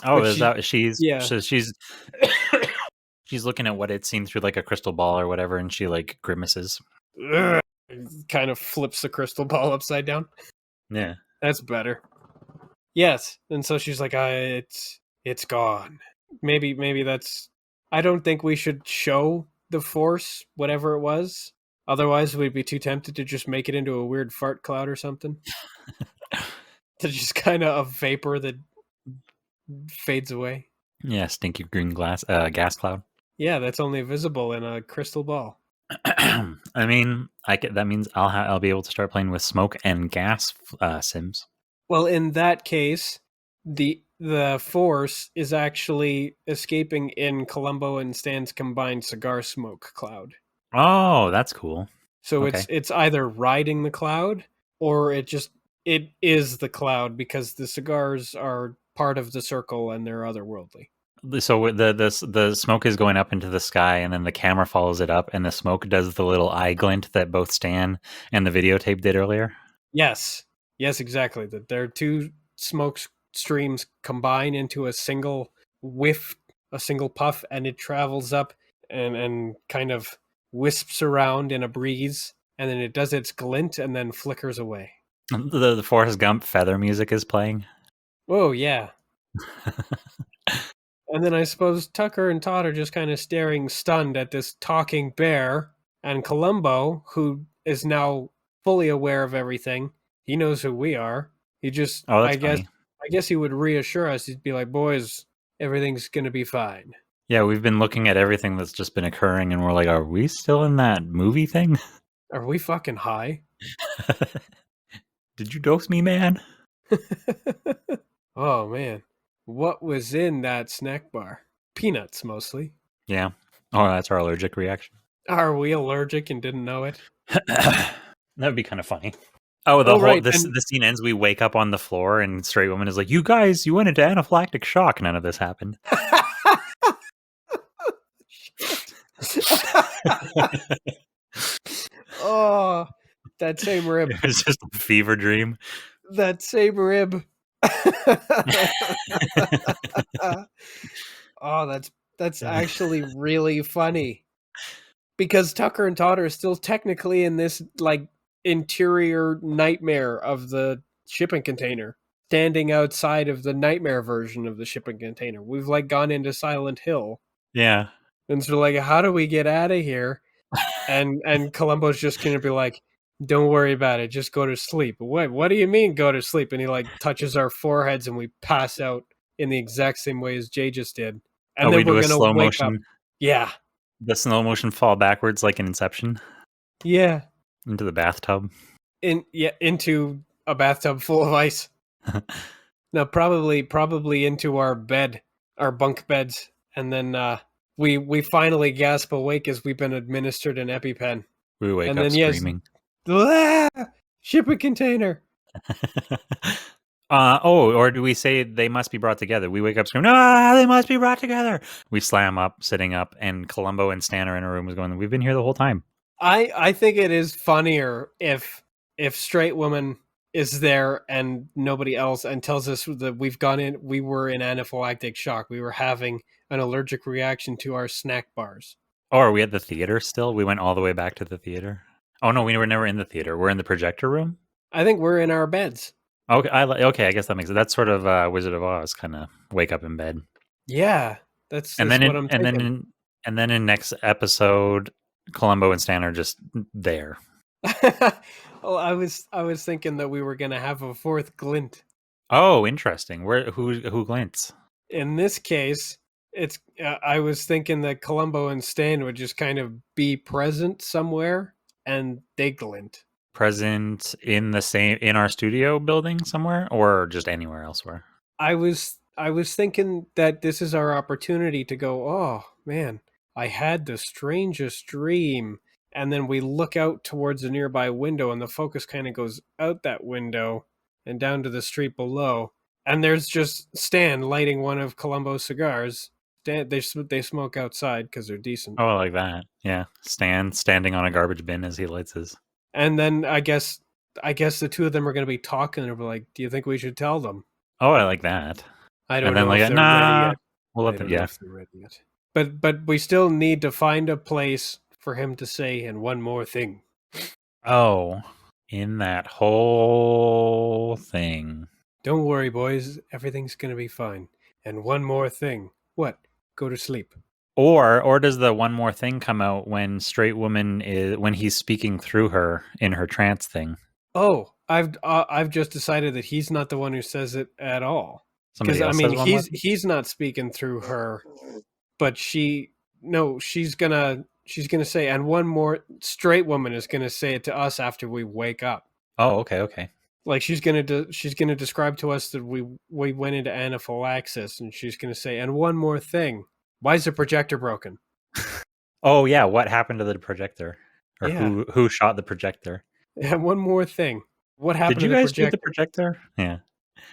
Speaker 1: Oh, is that she's She's looking at what it's seen through like a crystal ball or whatever, and she like grimaces.
Speaker 2: Ugh. Kind of flips the crystal ball upside down.
Speaker 1: Yeah.
Speaker 2: That's better. Yes, and so she's like, it's gone. Maybe that's. I don't think we should show the force, whatever it was. Otherwise, we'd be too tempted to just make it into a weird fart cloud or something. To just kind of a vapor that fades away.
Speaker 1: Yeah, stinky green gas cloud.
Speaker 2: Yeah, that's only visible in a crystal ball.
Speaker 1: I mean, that means I'll be able to start playing with smoke and gas sims.
Speaker 2: Well, in that case, the force is actually escaping in Columbo and Stan's combined cigar smoke cloud.
Speaker 1: Oh, that's cool.
Speaker 2: So
Speaker 1: Okay.
Speaker 2: it's either riding the cloud or it is the cloud because the cigars are part of the circle and they're otherworldly.
Speaker 1: So the smoke is going up into the sky, and then the camera follows it up, and the smoke does the little eye glint that both Stan and the videotape did earlier.
Speaker 2: Yes, exactly. That their two smoke streams combine into a single whiff, a single puff, and it travels up and kind of wisps around in a breeze, and then it does its glint and then flickers away.
Speaker 1: The Forrest Gump feather music is playing.
Speaker 2: Oh yeah. And then I suppose Tucker and Todd are just kind of staring stunned at this talking bear, and Columbo, who is now fully aware of everything, he knows who we are. He just,
Speaker 1: Oh, that's funny.
Speaker 2: I guess he would reassure us. He'd be like, "Boys, everything's gonna be fine."
Speaker 1: Yeah, we've been looking at everything that's just been occurring, and we're like, are we still in that movie thing?
Speaker 2: Are we fucking high?
Speaker 1: Did you dose me, man?
Speaker 2: Oh man, what was in that snack bar? Peanuts mostly.
Speaker 1: Yeah. Oh, that's our allergic reaction.
Speaker 2: Are we allergic and didn't know it?
Speaker 1: That would be kind of funny. Oh, the
Speaker 2: right.
Speaker 1: the scene ends. We wake up on the floor, and Straight Woman is like, "You guys, you went into anaphylactic shock. None of this happened."
Speaker 2: Oh, that same rib.
Speaker 1: It was just a fever dream.
Speaker 2: That same rib. Oh, that's actually really funny. Because Tucker and Todd are still technically in this like interior nightmare of the shipping container, standing outside of the nightmare version of the shipping container. We've like gone into Silent Hill.
Speaker 1: Yeah.
Speaker 2: And so like, how do we get out of here? And Columbo's just gonna be like, don't worry about it, just go to sleep. What do you mean go to sleep? And he like touches our foreheads and we pass out in the exact same way as Jay just did. And then
Speaker 1: we do
Speaker 2: we're
Speaker 1: a
Speaker 2: gonna
Speaker 1: slow
Speaker 2: wake
Speaker 1: motion.
Speaker 2: up. Yeah.
Speaker 1: The slow motion fall backwards like in Inception.
Speaker 2: Yeah.
Speaker 1: Into the bathtub.
Speaker 2: Into a bathtub full of ice. No, probably into our bed, our bunk beds, and then we finally gasp awake as we've been administered an EpiPen.
Speaker 1: We wake up screaming.
Speaker 2: Shipping container.
Speaker 1: Or do we say they must be brought together? We wake up screaming, they must be brought together. We slam up, sitting up, and Columbo and Stan are in a room going, we've been here the whole time.
Speaker 2: I think it is funnier if Straight Woman is there and nobody else and tells us that we were in anaphylactic shock. We were having an allergic reaction to our snack bars.
Speaker 1: Oh, are we at the theater still? We went all the way back to the theater? Oh, no, we were never in the theater. We're in the projector room?
Speaker 2: I think we're in our beds.
Speaker 1: Okay, I guess that makes it. That's sort of Wizard of Oz, kind of wake up in bed.
Speaker 2: Yeah, that's what I'm thinking.
Speaker 1: And then in next episode, Columbo and Stan are just there.
Speaker 2: Well, I was thinking that we were going to have a fourth glint.
Speaker 1: Oh, interesting. Who glints?
Speaker 2: In this case, it's I was thinking that Columbo and Stan would just kind of be present somewhere and they glint.
Speaker 1: Present in our studio building somewhere, or just anywhere elsewhere?
Speaker 2: I was thinking that this is our opportunity to go, oh man, I had the strangest dream. And then we look out towards a nearby window and the focus kind of goes out that window and down to the street below. And there's just Stan lighting one of Columbo's cigars. They smoke outside because they're decent.
Speaker 1: Oh, like that. Yeah. Stan standing on a garbage bin as he lights his.
Speaker 2: And then I guess the two of them are going to be talking and they're like, do you think we should tell them?
Speaker 1: Oh, I like that.
Speaker 2: I don't know if they're ready yet.
Speaker 1: We'll let them, yeah.
Speaker 2: If they're ready yet. But we still need to find a place for him to say, and one more thing.
Speaker 1: Oh, in that whole thing.
Speaker 2: Don't worry, boys. Everything's going to be fine. And one more thing. What? Go to sleep.
Speaker 1: Or does the one more thing come out when straight woman is when he's speaking through her in her trance thing?
Speaker 2: Oh, I've just decided that he's not the one who says it at all.
Speaker 1: Somebody
Speaker 2: Because I
Speaker 1: else
Speaker 2: mean,
Speaker 1: says one more thing?
Speaker 2: he's not speaking through her, but she's gonna say, and one more straight woman is gonna say it to us after we wake up.
Speaker 1: Oh, okay.
Speaker 2: Like she's gonna describe to us that we went into anaphylaxis, and she's gonna say, and one more thing. Why is the projector broken?
Speaker 1: Oh yeah, what happened to the projector? Or
Speaker 2: Yeah.
Speaker 1: who shot the projector?
Speaker 2: And one more thing. What happened
Speaker 1: Did
Speaker 2: to
Speaker 1: you
Speaker 2: the
Speaker 1: guys shoot
Speaker 2: projector?
Speaker 1: the projector? Yeah.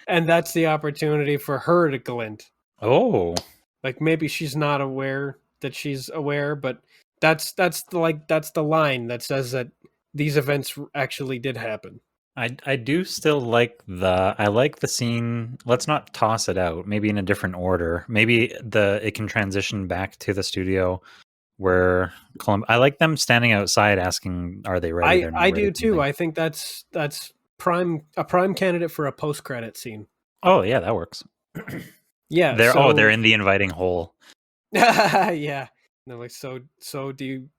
Speaker 2: And that's the opportunity for her to glint.
Speaker 1: Oh.
Speaker 2: Like maybe she's not aware that she's aware, but that's the line that says that these events actually did happen.
Speaker 1: I do still like the scene. Let's not toss it out. Maybe in a different order. Maybe it can transition back to the studio where I like them standing outside asking, "Are they ready?" They're not
Speaker 2: I
Speaker 1: ready.
Speaker 2: do too. I think that's a prime candidate for a post credit scene.
Speaker 1: Oh yeah, that works.
Speaker 2: Yeah.
Speaker 1: They're in the inviting hole.
Speaker 2: Yeah. They're like, so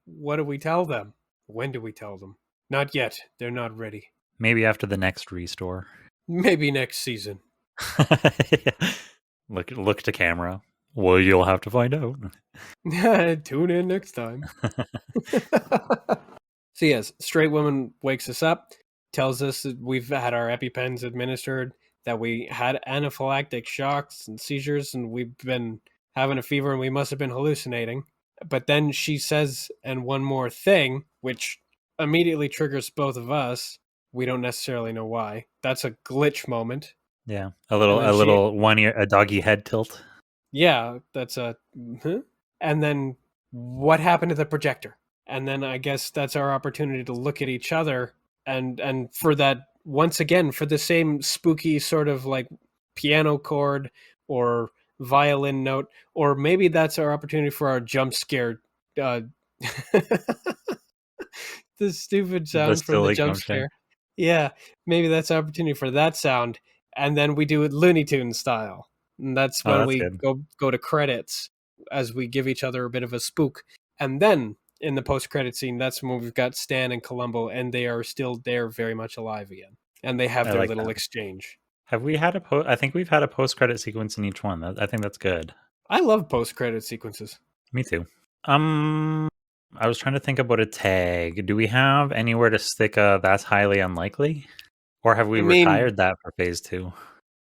Speaker 2: what do we tell them? When do we tell them? Not yet. They're not ready.
Speaker 1: Maybe after the next restore.
Speaker 2: Maybe next season.
Speaker 1: Look to camera. Well, you'll have to find out.
Speaker 2: Tune in next time. So yes, straight woman wakes us up, tells us that we've had our EpiPens administered, that we had anaphylactic shocks and seizures, and we've been having a fever, and we must have been hallucinating. But then she says, and one more thing, which immediately triggers both of us. We don't necessarily know why. That's a glitch moment.
Speaker 1: Yeah, a little one ear, a doggy head tilt.
Speaker 2: Yeah, that's a. Huh? And then what happened to the projector? And then I guess that's our opportunity to look at each other and for that once again for the same spooky sort of like piano chord or violin note, or maybe that's our opportunity for our jump scare. The stupid sound from the jump scare. Yeah, maybe that's our opportunity for that sound, and then we do it Looney Tunes style. And that's when we go to credits as we give each other a bit of a spook. And then in the post-credit scene, that's when we've got Stan and Columbo, and they are still there, very much alive again. And they have their little exchange.
Speaker 1: Have we had I think we've had a post-credit sequence in each one. I think that's good.
Speaker 2: I love post-credit sequences.
Speaker 1: Me too. I was trying to think about a tag. Do we have anywhere to stick a "that's highly unlikely"? Or have we retired that for phase 2?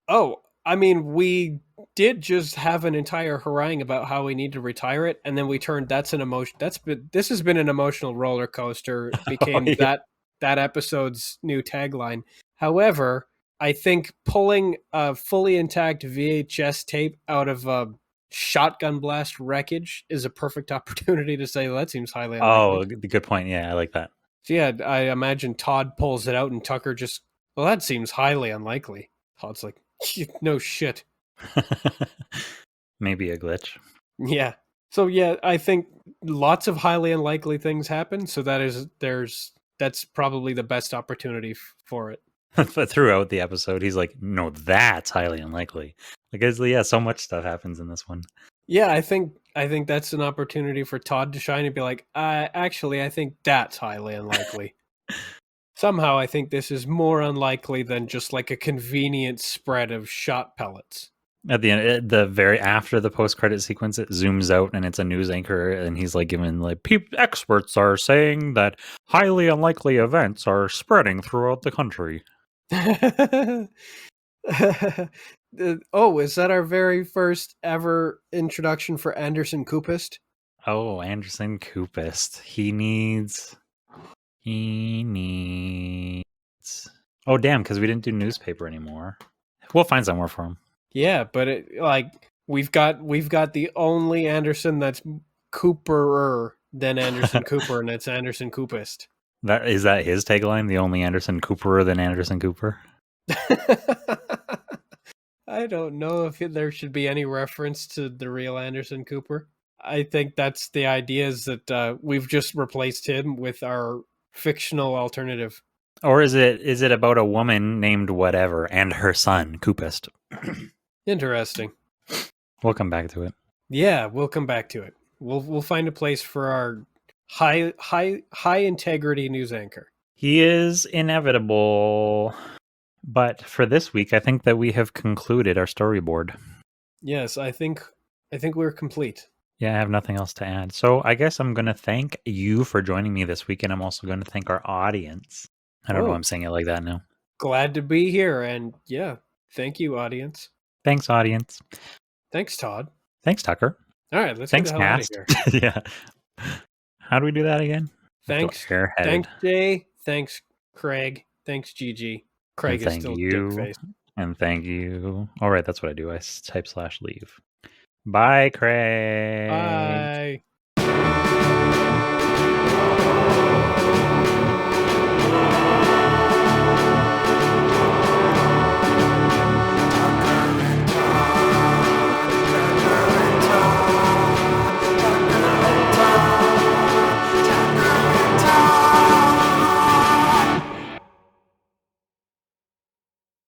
Speaker 2: Oh, I mean, we did just have an entire harangue about how we need to retire it, and then we turned this has been an emotional roller coaster. It became that episode's new tagline. However, I think pulling a fully intact VHS tape out of a shotgun blast wreckage is a perfect opportunity to say, well, that seems highly unlikely.
Speaker 1: Oh, good point. Yeah, I like that.
Speaker 2: So yeah, I imagine Todd pulls it out and Tucker just, well, that seems highly unlikely. Todd's like, no shit.
Speaker 1: Maybe a glitch.
Speaker 2: Yeah. So yeah, I think lots of highly unlikely things happen. So that's probably the best opportunity for it.
Speaker 1: But throughout the episode, he's like, "No, that's highly unlikely." Because so much stuff happens in this one.
Speaker 2: Yeah, I think that's an opportunity for Todd to shine and be like, actually, I think that's highly unlikely. Somehow, I think this is more unlikely than just like a convenient spread of shot pellets.
Speaker 1: At the end, after the post-credit sequence, it zooms out and it's a news anchor, and he's like giving like, experts are saying that highly unlikely events are spreading throughout the country.
Speaker 2: Oh, is that our very first ever introduction for Anderson Coopist?
Speaker 1: Oh, Anderson Coopist. He needs. Oh, damn! Because we didn't do newspaper anymore. We'll find somewhere for him.
Speaker 2: Yeah, but we've got the only Anderson that's Cooperer than Anderson Cooper, and it's Anderson Coopist.
Speaker 1: Is that his tagline? The only Anderson Cooperer than Anderson Cooper?
Speaker 2: I don't know if there should be any reference to the real Anderson Cooper. I think that's the idea, is that we've just replaced him with our fictional alternative.
Speaker 1: Or is it about a woman named whatever and her son, Coopist?
Speaker 2: Interesting.
Speaker 1: We'll come back to it.
Speaker 2: Yeah, we'll come back to it. We'll find a place for our high integrity news anchor.
Speaker 1: He is inevitable. But for this week, I think that we have concluded our storyboard.
Speaker 2: Yes, I think we're complete.
Speaker 1: Yeah, I have nothing else to add. So I guess I'm going to thank you for joining me this week, and I'm also going to thank our audience. I don't know why I'm saying it like that now.
Speaker 2: Glad to be here, and yeah, thank you, audience.
Speaker 1: Thanks, audience.
Speaker 2: Thanks, Todd.
Speaker 1: Thanks, Tucker.
Speaker 2: All right, let's
Speaker 1: Thanks,
Speaker 2: get the hell
Speaker 1: Cast.
Speaker 2: out of here.
Speaker 1: Yeah. How do we do that again?
Speaker 2: Thanks, Jay. Thanks, Craig. Thanks, Gigi. Craig is still dick-faced.
Speaker 1: And thank you. All right, that's what I do. I type /leave. Bye, Craig. Bye.